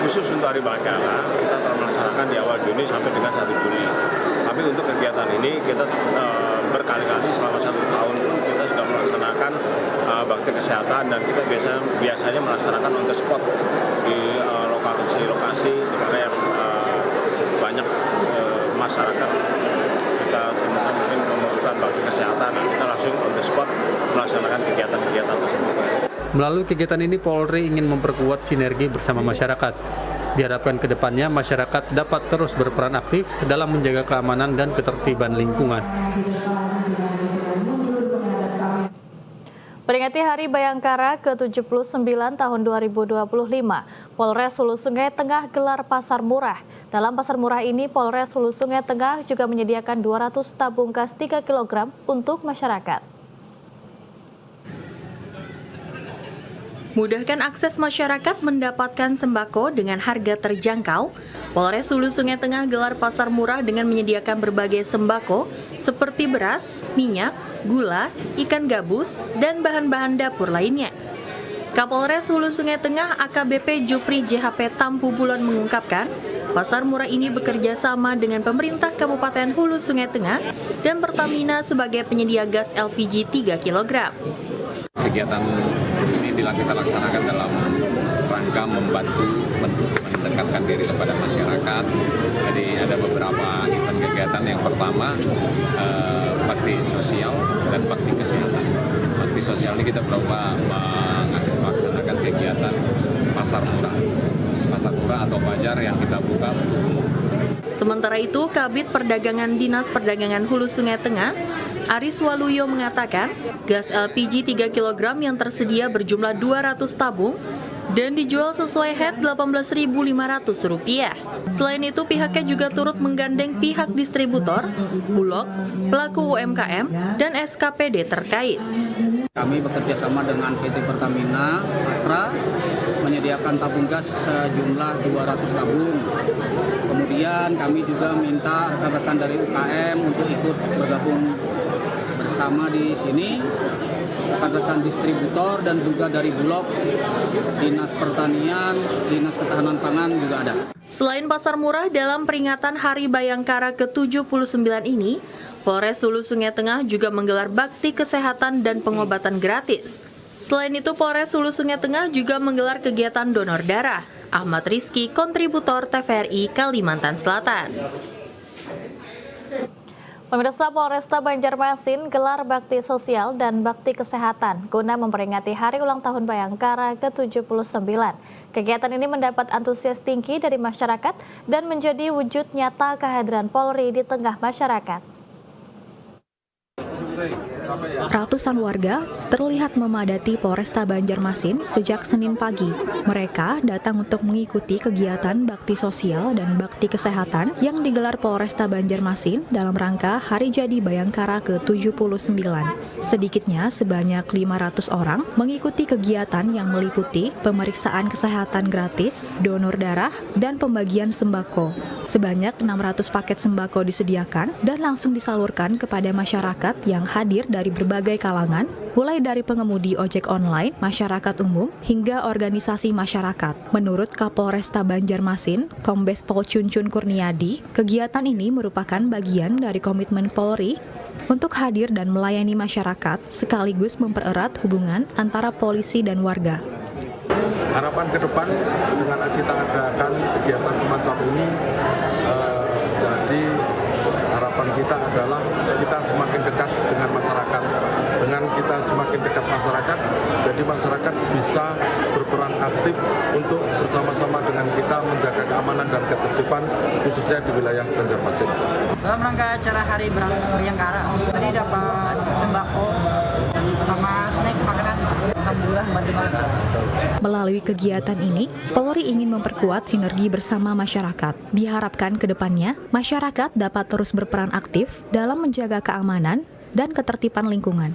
khusus untuk Hari Bayangkara kita telah melaksanakan di awal Juni sampai dengan 1 Juli. Tapi untuk kegiatan ini kita berkali-kali selama 1 tahun pun kita sudah melaksanakan bakti kesehatan, dan kita biasanya melaksanakan on the spot di lokasi-lokasi di mana yang banyak masyarakat kita temukan mungkin memerlukan bakti kesehatan. Kita langsung on the spot melaksanakan kegiatan-kegiatan tersebut. Melalui kegiatan ini, Polri ingin memperkuat sinergi bersama masyarakat. Diharapkan ke depannya masyarakat dapat terus berperan aktif dalam menjaga keamanan dan ketertiban lingkungan. Peringati Hari Bayangkara ke-79 tahun 2025, Polres Hulu Sungai Tengah gelar pasar murah. Dalam pasar murah ini, Polres Hulu Sungai Tengah juga menyediakan 200 tabung gas 3 kg untuk masyarakat. Mudahkan akses masyarakat mendapatkan sembako dengan harga terjangkau. Polres Hulu Sungai Tengah gelar pasar murah dengan menyediakan berbagai sembako seperti beras, minyak, gula, ikan gabus, dan bahan-bahan dapur lainnya. Kapolres Hulu Sungai Tengah AKBP Jupri JHP Tampu Bulon mengungkapkan, pasar murah ini bekerja sama dengan pemerintah Kabupaten Hulu Sungai Tengah dan Pertamina sebagai penyedia gas LPG 3 kg. Kegiatan ini kita laksanakan dalam rangka membantu mendekatkan diri kepada masyarakat. Jadi ada beberapa event kegiatan. Yang pertama, bakti bakti sosial dan bakti kesehatan. Bakti sosial ini kita berupa melaksanakan kegiatan pasar murah atau bazar yang kita buka untuk umum. Sementara itu, Kabid Perdagangan Dinas Perdagangan Hulu Sungai Tengah, Aris Waluyo mengatakan, gas LPG 3 kg yang tersedia berjumlah 200 tabung dan dijual sesuai head Rp18.500. Selain itu, pihaknya juga turut menggandeng pihak distributor, Bulog, pelaku UMKM, dan SKPD terkait. Kami bekerja sama dengan PT Pertamina, Patra, menyediakan tabung gas sejumlah 200 tabung. Kemudian kami juga minta rekan-rekan dari UKM untuk ikut bergabung bersama di sini. Rekan-rekan distributor dan juga dari Bulog, Dinas Pertanian, Dinas Ketahanan Pangan juga ada. Selain pasar murah, dalam peringatan Hari Bayangkara ke-79 ini, Polres Hulu Sungai Tengah juga menggelar bakti kesehatan dan pengobatan gratis. Selain itu, Polres Hulu Sungai Tengah juga menggelar kegiatan donor darah. Ahmad Rizky, kontributor TVRI Kalimantan Selatan. Pemirsa, Polresta Banjarmasin gelar bakti sosial dan bakti kesehatan guna memperingati Hari Ulang Tahun Bayangkara ke-79. Kegiatan ini mendapat antusias tinggi dari masyarakat dan menjadi wujud nyata kehadiran Polri di tengah masyarakat. Ratusan warga terlihat memadati Polresta Banjarmasin sejak Senin pagi. Mereka datang untuk mengikuti kegiatan bakti sosial dan bakti kesehatan yang digelar Polresta Banjarmasin dalam rangka Hari Jadi Bayangkara ke-79. Sedikitnya sebanyak 500 orang mengikuti kegiatan yang meliputi pemeriksaan kesehatan gratis, donor darah, dan pembagian sembako. Sebanyak 600 paket sembako disediakan dan langsung disalurkan kepada masyarakat yang hadir dari berbagai kalangan, mulai dari pengemudi ojek online, masyarakat umum, hingga organisasi masyarakat. Menurut Kapolresta Banjarmasin, Kombes Pol Cuncun Kurniadi, kegiatan ini merupakan bagian dari komitmen Polri untuk hadir dan melayani masyarakat, sekaligus mempererat hubungan antara polisi dan warga. Harapan ke depan dengan kita adakan kegiatan semacam ini, jadi harapan kita adalah kita semakin dekat dengan masyarakat. Dengan kita semakin dekat masyarakat, jadi masyarakat bisa berperan aktif untuk bersama-sama dengan kita menjaga keamanan dan ketertiban, khususnya di wilayah Banjarmasin. Dalam rangka acara Hari Bayangkara, tadi dapat sembako sama snack makanan. Alhamdulillah bantu-bantu. Melalui kegiatan ini, Polri ingin memperkuat sinergi bersama masyarakat. Diharapkan ke depannya, masyarakat dapat terus berperan aktif dalam menjaga keamanan dan ketertiban lingkungan.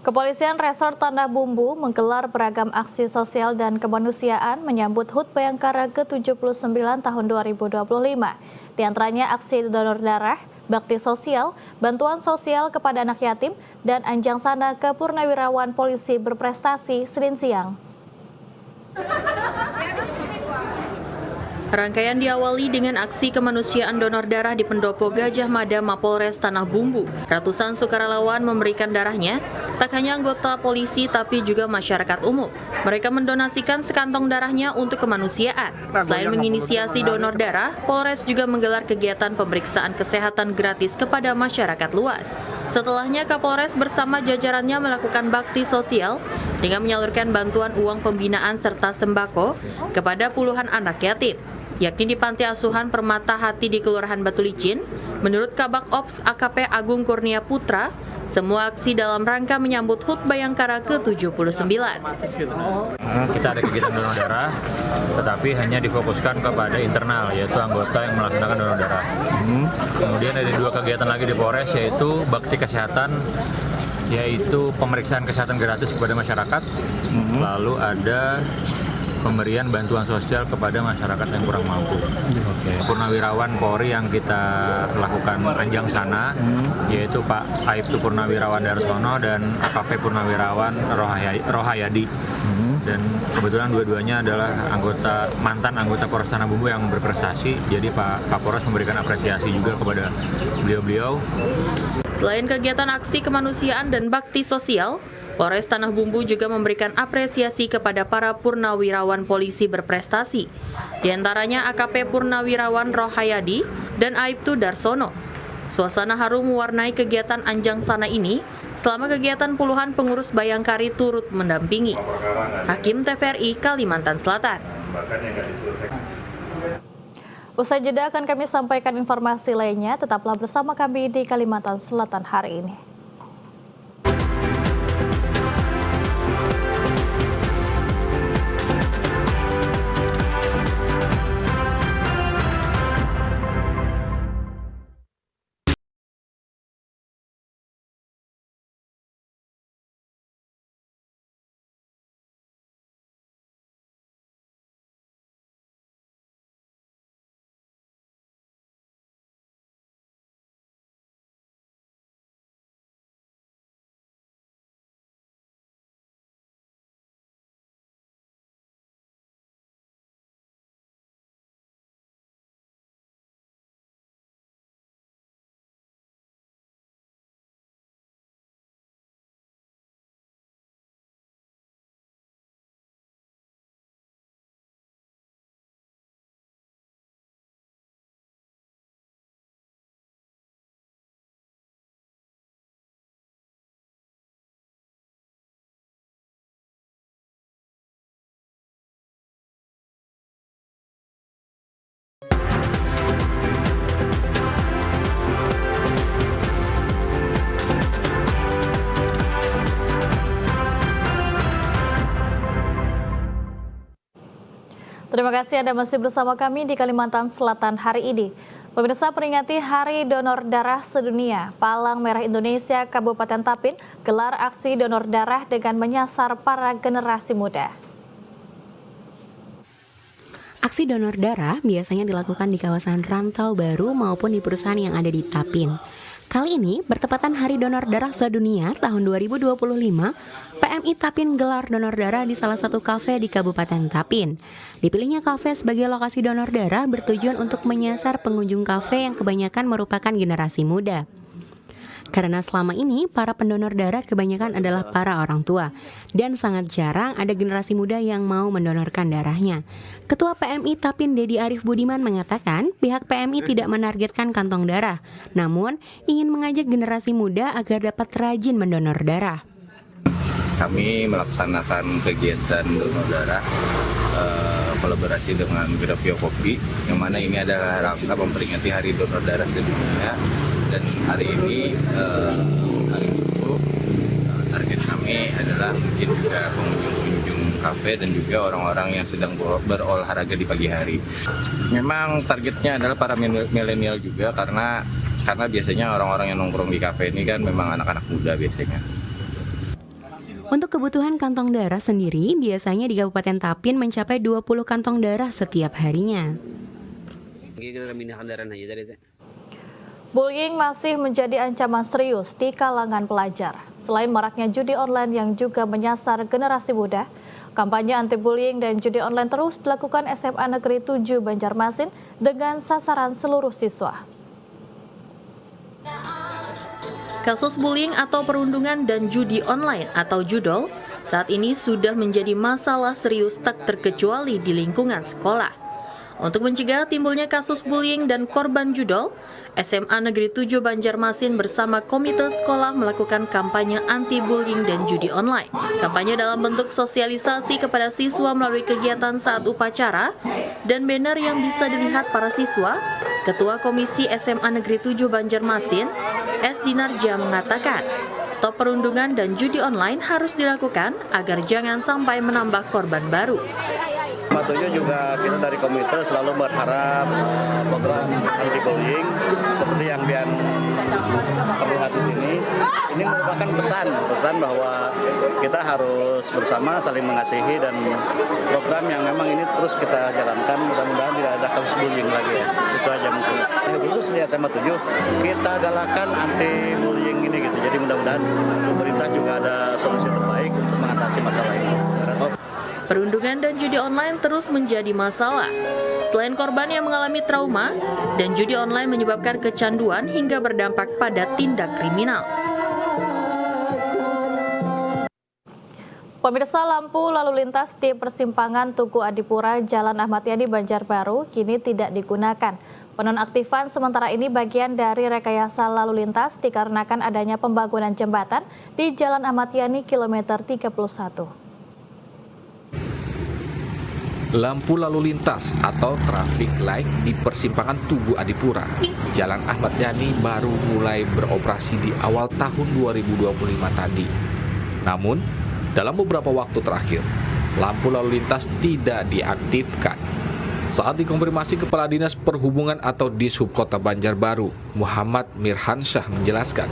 Kepolisian Resort Tanah Bumbu menggelar beragam aksi sosial dan kemanusiaan menyambut HUT Bayangkara ke-79 tahun 2025. Di antaranya aksi donor darah, bakti sosial, bantuan sosial kepada anak yatim, dan anjang sana ke purnawirawan polisi berprestasi Senin siang. Rangkaian diawali dengan aksi kemanusiaan donor darah di Pendopo Gajah Mada Mapolres Tanah Bumbu. Ratusan sukarelawan memberikan darahnya, tak hanya anggota polisi tapi juga masyarakat umum. Mereka mendonasikan sekantong darahnya untuk kemanusiaan. Selain menginisiasi donor darah, Polres juga menggelar kegiatan pemeriksaan kesehatan gratis kepada masyarakat luas. Setelahnya, Kapolres bersama jajarannya melakukan bakti sosial dengan menyalurkan bantuan uang pembinaan serta sembako kepada puluhan anak yatim, yakni di Panti Asuhan Permata Hati di Kelurahan Batu Licin. Menurut Kabak Ops AKP Agung Kurnia Putra, semua aksi dalam rangka menyambut HUT Bayangkara ke-79. Kita ada kegiatan donor darah, tetapi hanya difokuskan kepada internal, yaitu anggota yang melaksanakan donor darah. Kemudian ada dua kegiatan lagi di Polres, yaitu bakti kesehatan, yaitu pemeriksaan kesehatan gratis kepada masyarakat, lalu ada pemberian bantuan sosial kepada masyarakat yang kurang mampu. Purnawirawan Polri yang kita lakukan anjang sana, yaitu Pak Aibtu Purnawirawan Darsono dan AKP Purnawirawan Rohayadi. Dan kebetulan dua-duanya adalah mantan anggota Polres Tanah Bumbu yang berprestasi. Jadi Pak Kapolres memberikan apresiasi juga kepada beliau-beliau. Selain kegiatan aksi kemanusiaan dan bakti sosial, Polres Tanah Bumbu juga memberikan apresiasi kepada para purnawirawan polisi berprestasi. Di antaranya AKP Purnawirawan Rohayadi dan Aibtu Darsono. Suasana haru mewarnai kegiatan Anjang Sana ini. Selama kegiatan puluhan pengurus Bayangkari turut mendampingi. Hakim TVRI Kalimantan Selatan. Usai jeda akan kami sampaikan informasi lainnya. Tetaplah bersama kami di Kalimantan Selatan hari ini. Terima kasih Anda masih bersama kami di Kalimantan Selatan hari ini. Pemirsa, peringati Hari Donor Darah Sedunia, Palang Merah Indonesia Kabupaten Tapin gelar aksi donor darah dengan menyasar para generasi muda. Aksi donor darah biasanya dilakukan di kawasan Rantau Baru maupun di perusahaan yang ada di Tapin. Kali ini bertepatan Hari Donor Darah Sedunia tahun 2025, PMI Tapin gelar donor darah di salah satu kafe di Kabupaten Tapin. Dipilihnya kafe sebagai lokasi donor darah bertujuan untuk menyasar pengunjung kafe yang kebanyakan merupakan generasi muda. Karena selama ini para pendonor darah kebanyakan adalah para orang tua dan sangat jarang ada generasi muda yang mau mendonorkan darahnya. Ketua PMI Tapin Dedi Arif Budiman mengatakan pihak PMI tidak menargetkan kantong darah, namun ingin mengajak generasi muda agar dapat rajin mendonor darah. Kami melaksanakan kegiatan donor darah kolaborasi dengan Grafio Kopi, yang mana ini ada rangka memperingati Hari Donor Darah Sedunia. Dan hari ini hari Minggu, target kami adalah mungkin juga pengunjung kafe dan juga orang-orang yang sedang berolahraga di pagi hari. Memang targetnya adalah para milenial juga karena biasanya orang-orang yang nongkrong di kafe ini kan memang anak-anak muda biasanya. Untuk kebutuhan kantong darah sendiri, biasanya di Kabupaten Tapin mencapai 20 kantong darah setiap harinya. Bullying masih menjadi ancaman serius di kalangan pelajar. Selain maraknya judi online yang juga menyasar generasi muda, kampanye anti-bullying dan judi online terus dilakukan SMA Negeri 7 Banjarmasin dengan sasaran seluruh siswa. Kasus bullying atau perundungan dan judi online atau judol saat ini sudah menjadi masalah serius tak terkecuali di lingkungan sekolah. Untuk mencegah timbulnya kasus bullying dan korban judol, SMA Negeri 7 Banjarmasin bersama komite sekolah melakukan kampanye anti-bullying dan judi online. Kampanye dalam bentuk sosialisasi kepada siswa melalui kegiatan saat upacara dan banner yang bisa dilihat para siswa. Ketua Komisi SMA Negeri 7 Banjarmasin, S. Dinarja mengatakan, stop perundungan dan judi online harus dilakukan agar jangan sampai menambah korban baru. Tentunya juga kita dari komite selalu berharap program anti-bullying seperti yang Bian terlihat di sini, ini merupakan pesan bahwa kita harus bersama saling mengasihi dan program yang memang ini terus kita jalankan, mudah-mudahan tidak ada kasus bullying lagi ya. Itu aja mungkin. Khusus di SMA 7 kita galakan anti-bullying ini gitu. Jadi mudah-mudahan pemerintah juga ada solusi terbaik untuk mengatasi masalah ini. Perundungan dan judi online terus menjadi masalah. Selain korban yang mengalami trauma, dan judi online menyebabkan kecanduan hingga berdampak pada tindak kriminal. Pemirsa, lampu lalu lintas di persimpangan Tugu Adipura, Jalan Ahmad Yani, Banjarbaru kini tidak digunakan. Penonaktifan sementara ini bagian dari rekayasa lalu lintas dikarenakan adanya pembangunan jembatan di Jalan Ahmad Yani kilometer 31. Lampu lalu lintas atau traffic light di persimpangan Tugu Adipura, Jalan Ahmad Yani baru mulai beroperasi di awal tahun 2025 tadi. Namun, dalam beberapa waktu terakhir, lampu lalu lintas tidak diaktifkan. Saat dikonfirmasi Kepala Dinas Perhubungan atau Dishub Kota Banjarbaru, Muhammad Mirhansyah menjelaskan,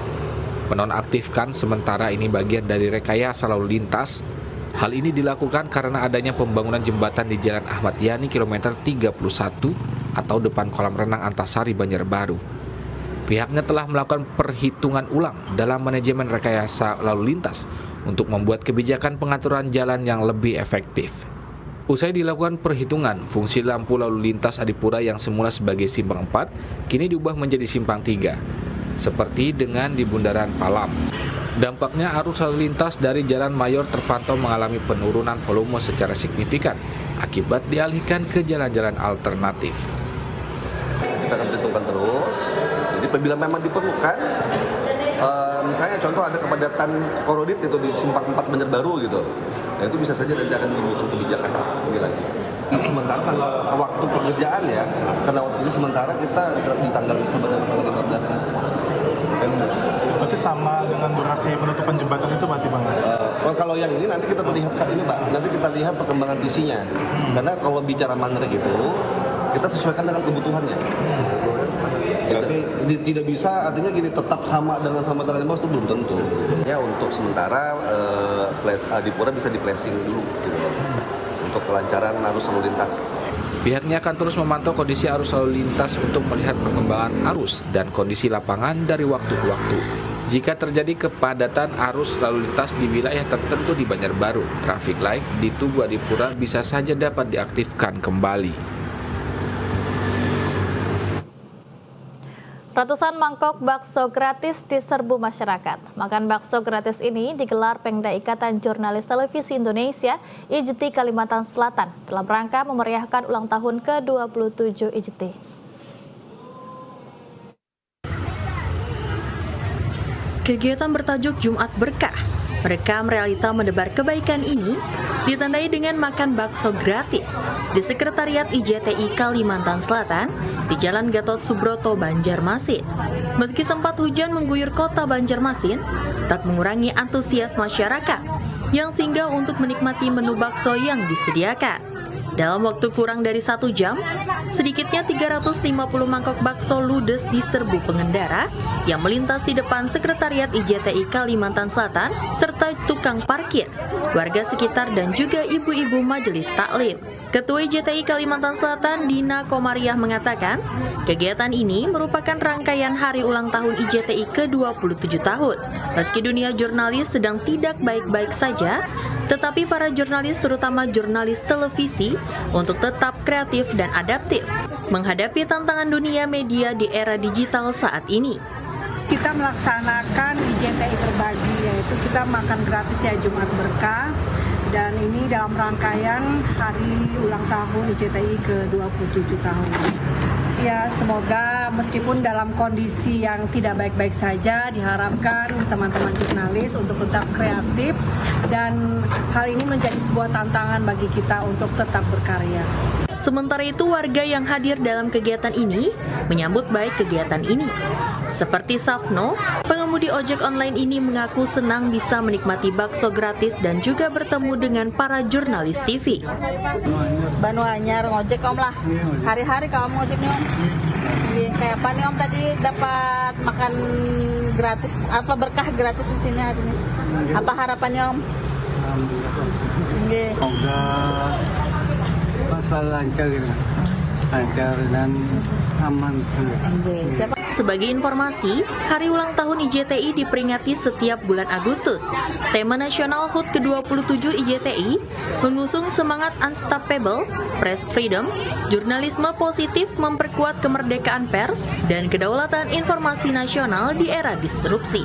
menonaktifkan sementara ini bagian dari rekayasa lalu lintas. Hal ini dilakukan karena adanya pembangunan jembatan di Jalan Ahmad Yani kilometer 31 atau depan kolam renang Antasari Banjarbaru. Pihaknya telah melakukan perhitungan ulang dalam manajemen rekayasa lalu lintas untuk membuat kebijakan pengaturan jalan yang lebih efektif. Usai dilakukan perhitungan, fungsi lampu lalu lintas Adipura yang semula sebagai simpang 4 kini diubah menjadi simpang 3, seperti dengan di Bundaran Palam. Dampaknya arus lalu lintas dari Jalan Mayor terpantau mengalami penurunan volume secara signifikan akibat dialihkan ke jalan-jalan alternatif. Kita akan perhitungkan terus, jadi apabila memang diperlukan, misalnya contoh ada kepadatan korodit itu di simpang 4 Banjarbaru gitu, nah itu bisa saja nanti akan dibutuhkan kebijakan lebih lagi. Ini sementara waktu pekerjaan ya, karena waktu itu sementara kita di tanggal sampai tanggal 15. Berarti sama dengan durasi penutupan jembatan itu berarti Bang? Kalau yang ini nanti kita melihat ini Pak, nanti kita lihat perkembangan visinya. Karena kalau bicara mangrek itu kita sesuaikan dengan kebutuhannya. Tidak bisa artinya gini tetap sama dengan tanggal 15 itu belum tentu. Ya untuk sementara Adipura bisa di-placing dulu gitu, untuk kelancaran arus lalu lintas. Pihaknya akan terus memantau kondisi arus lalu lintas untuk melihat perkembangan arus dan kondisi lapangan dari waktu ke waktu. Jika terjadi kepadatan arus lalu lintas di wilayah tertentu di Banjarbaru, traffic light di Tugu Adipura bisa saja dapat diaktifkan kembali. Ratusan mangkok bakso gratis diserbu masyarakat. Makan bakso gratis ini digelar Pengda Ikatan Jurnalis Televisi Indonesia IJTI Kalimantan Selatan dalam rangka memeriahkan ulang tahun ke-27 IJTI. Kegiatan bertajuk Jumat Berkah, merekam realita menebar kebaikan ini ditandai dengan makan bakso gratis di Sekretariat IJTI Kalimantan Selatan di Jalan Gatot Subroto, Banjarmasin. Meski sempat hujan mengguyur kota Banjarmasin, tak mengurangi antusias masyarakat yang singgah untuk menikmati menu bakso yang disediakan. Dalam waktu kurang dari 1 jam, sedikitnya 350 mangkok bakso ludes diserbu pengendara yang melintas di depan Sekretariat IJTI Kalimantan Selatan serta tukang parkir, warga sekitar dan juga ibu-ibu majelis taklim. Ketua IJTI Kalimantan Selatan Dina Komariah mengatakan, kegiatan ini merupakan rangkaian hari ulang tahun IJTI ke-27 tahun. Meski dunia jurnalis sedang tidak baik-baik saja, tetapi para jurnalis, terutama jurnalis televisi, untuk tetap kreatif dan adaptif menghadapi tantangan dunia media di era digital saat ini. Kita melaksanakan IJTI Berbagi, yaitu kita makan gratis ya Jumat Berkah, dan ini dalam rangkaian hari ulang tahun IJTI ke-27 tahun. Ya, semoga meskipun dalam kondisi yang tidak baik-baik saja, diharapkan teman-teman jurnalis untuk tetap kreatif dan hal ini menjadi sebuah tantangan bagi kita untuk tetap berkarya. Sementara itu, warga yang hadir dalam kegiatan ini menyambut baik kegiatan ini. Seperti Safno, pengemudi ojek online ini mengaku senang bisa menikmati bakso gratis dan juga bertemu dengan para jurnalis TV. Banu Anyar ngojek Om lah, hari-hari kamu ngojek nih Om. Kayak apa nih Om tadi dapat makan gratis, apa berkah gratis di sini hari ini? Apa harapannya Om? Semoga masalah lancar dan aman. Sebagai informasi, hari ulang tahun IJTI diperingati setiap bulan Agustus. Tema nasional HUT ke-27 IJTI mengusung semangat unstoppable, press freedom, jurnalisme positif memperkuat kemerdekaan pers, dan kedaulatan informasi nasional di era disrupsi.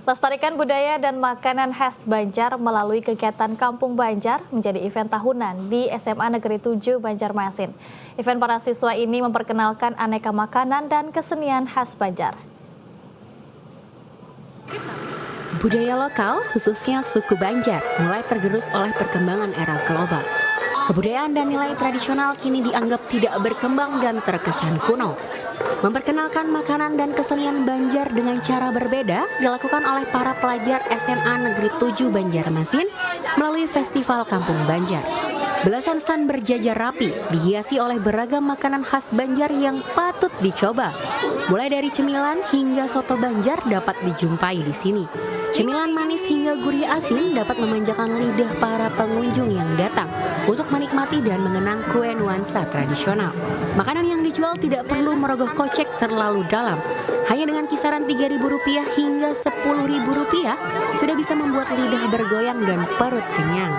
Lestarikan budaya dan makanan khas Banjar melalui kegiatan Kampung Banjar menjadi event tahunan di SMA Negeri 7 Banjarmasin. Event para siswa ini memperkenalkan aneka makanan dan kesenian khas Banjar. Budaya lokal, khususnya suku Banjar, mulai tergerus oleh perkembangan era global. Kebudayaan dan nilai tradisional kini dianggap tidak berkembang dan terkesan kuno. Memperkenalkan makanan dan kesenian Banjar dengan cara berbeda dilakukan oleh para pelajar SMA Negeri 7 Banjarmasin melalui Festival Kampung Banjar. Belasan stand berjajar rapi, dihiasi oleh beragam makanan khas Banjar yang patut dicoba. Mulai dari cemilan hingga soto Banjar dapat dijumpai di sini. Cemilan manis hingga gurih asin dapat memanjakan lidah para pengunjung yang datang untuk menikmati dan mengenang kue nuansa tradisional. Makanan yang dijual tidak perlu merogoh kocek terlalu dalam. Hanya dengan kisaran Rp3.000 hingga Rp10.000 sudah bisa membuat lidah bergoyang dan perut kenyang.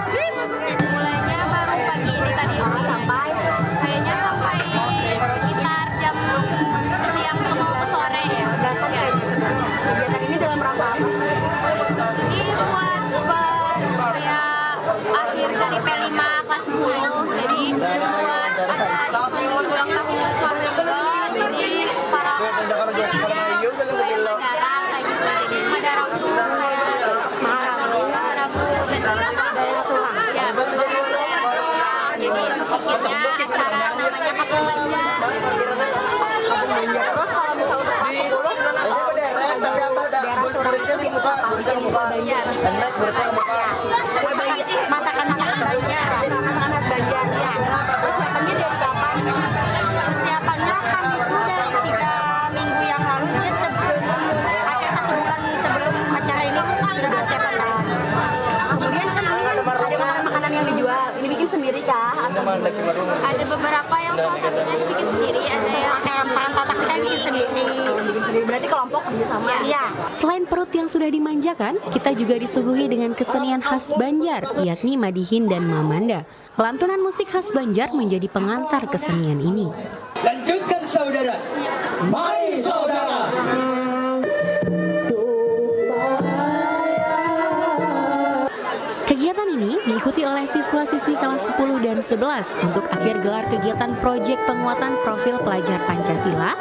Mulainya baru pagi ini tadi sampai kayaknya sampai sekitar jam siang ke mau ke sore ya. Kegiatan ini dalam rangka apa sih? Ini buat kayak akhir dari P5 kelas 10. Jadi buat ada event ulang tahun suami juga. Jadi para siswanya kue Madara kayak gitu. Jadi Madara itu kayak Maharabu ya daerah Sulang. Jadi bikinnya acara namanya Kampung Banjar. Terus kalau misalnya untuk masakan Banjar, masakan khas Banjar ya. Persiapannya dari kapan? Persiapannya kan itu dari 3 minggu yang lalu, jadi sebelum acara 1 bulan sebelum acara ini sudah persiapan. Kemudian kan ini ada makanan yang dijual. Ini bikin sendiri kah? Ada beberapa yang salah satunya dibikin sendiri, ada yang kayak pantatak kita bikin sendiri. Berarti kelompok kerjasama? Iya. Selain perut yang sudah dimanjakan, kita juga disuguhi dengan kesenian khas Banjar, yakni Madihin dan Mamanda. Lantunan musik khas Banjar menjadi pengantar kesenian ini. Lanjutkan saudara, mari saudara. Kegiatan ini diikuti oleh siswa-siswi kelas 10 dan 11 untuk akhir gelar kegiatan Proyek Penguatan Profil Pelajar Pancasila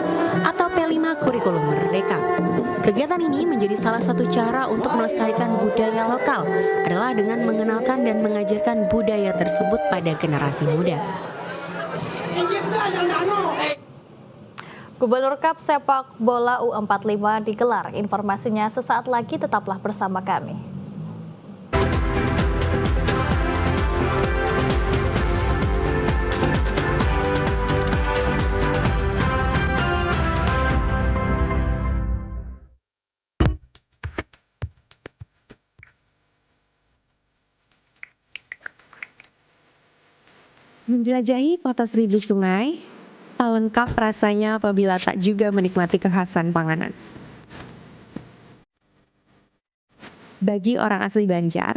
atau P5 Kurikulum Merdeka. Kegiatan ini menjadi salah satu cara untuk melestarikan budaya lokal adalah dengan mengenalkan dan mengajarkan budaya tersebut pada generasi muda. Gubernur Cup Sepak Bola U45 digelar. Informasinya sesaat lagi, tetaplah bersama kami. Menjelajahi kota seribu sungai, tak lengkap rasanya apabila tak juga menikmati kekhasan panganan. Bagi orang asli Banjar,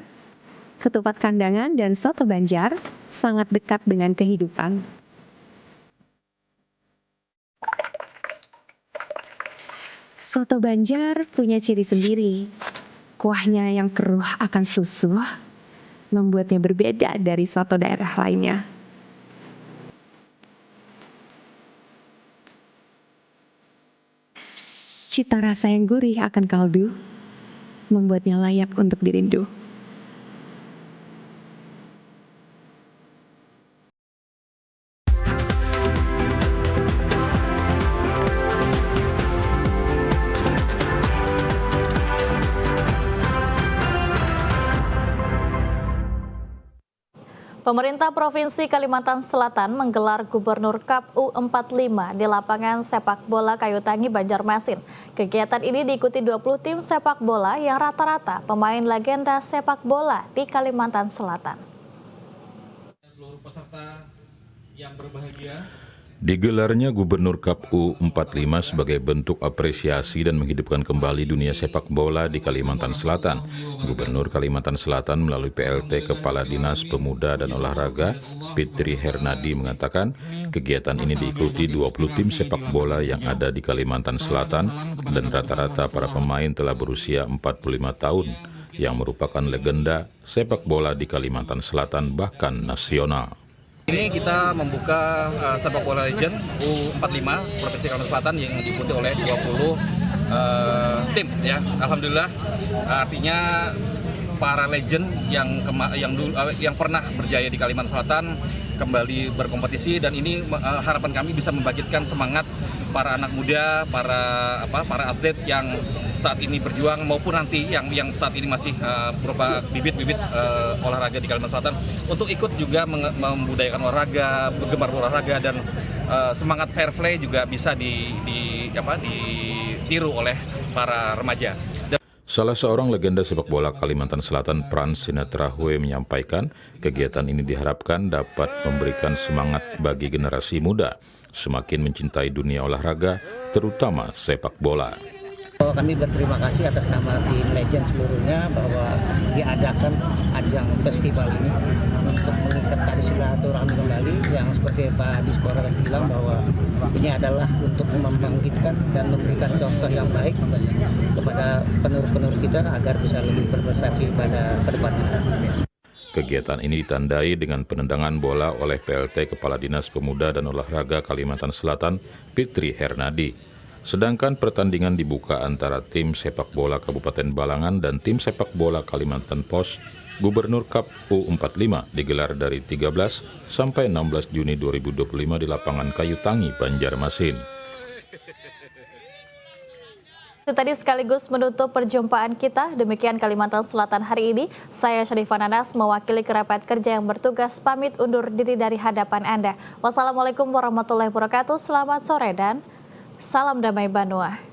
ketupat kandangan dan soto Banjar sangat dekat dengan kehidupan. Soto Banjar punya ciri sendiri. Kuahnya yang keruh akan susu membuatnya berbeda dari soto daerah lainnya. Cita rasa yang gurih akan kaldu membuatnya layak untuk dirindu. Pemerintah Provinsi Kalimantan Selatan menggelar Gubernur Cup U45 di lapangan sepak bola Kayutangi, Banjarmasin. Kegiatan ini diikuti 20 tim sepak bola yang rata-rata pemain legenda sepak bola di Kalimantan Selatan. Seluruh peserta yang berbahagia, Digelarnya Gubernur Cup U45 sebagai bentuk apresiasi dan menghidupkan kembali dunia sepak bola di Kalimantan Selatan. Gubernur Kalimantan Selatan melalui PLT Kepala Dinas Pemuda dan Olahraga, Fitri Hernadi mengatakan, kegiatan ini diikuti 20 tim sepak bola yang ada di Kalimantan Selatan dan rata-rata para pemain telah berusia 45 tahun yang merupakan legenda sepak bola di Kalimantan Selatan bahkan nasional. Ini kita membuka sepak bola legend U45 Provinsi Kalimantan Selatan yang diikuti oleh 20 tim ya. Alhamdulillah, artinya para legend yang pernah berjaya di Kalimantan Selatan kembali berkompetisi, dan ini harapan kami bisa membangkitkan semangat para anak muda, para atlet yang saat ini berjuang maupun nanti yang saat ini masih berupa bibit-bibit olahraga di Kalimantan Selatan untuk ikut juga membudayakan olahraga, gemar olahraga, dan semangat fair play juga bisa ditiru oleh para remaja. Salah seorang legenda sepak bola Kalimantan Selatan, Frans Sinatrahwe, menyampaikan kegiatan ini diharapkan dapat memberikan semangat bagi generasi muda semakin mencintai dunia olahraga, terutama sepak bola. Kami berterima kasih atas nama tim legend seluruhnya bahwa diadakan ajang festival ini untuk mengikat tali silaturahmi kembali, yang seperti Pak Dispora tadi bilang bahwa ini adalah untuk membangkitkan dan memberikan contoh yang baik kepada penerus-penerus kita agar bisa lebih berprestasi pada kedepannya. Kegiatan ini ditandai dengan penendangan bola oleh PLT Kepala Dinas Pemuda dan Olahraga Kalimantan Selatan, Fitri Hernadi. Sedangkan pertandingan dibuka antara tim sepak bola Kabupaten Balangan dan tim sepak bola Kalimantan Pos Gubernur Cup U45 digelar dari 13 sampai 16 Juni 2025 di lapangan Kayu Tangi, Banjarmasin. Itu tadi sekaligus menutup perjumpaan kita. Demikian Kalimantan Selatan hari ini. Saya Syarifah Nanas mewakili kerabat kerja yang bertugas pamit undur diri dari hadapan Anda. Wassalamualaikum warahmatullahi wabarakatuh. Selamat sore dan salam damai Banua.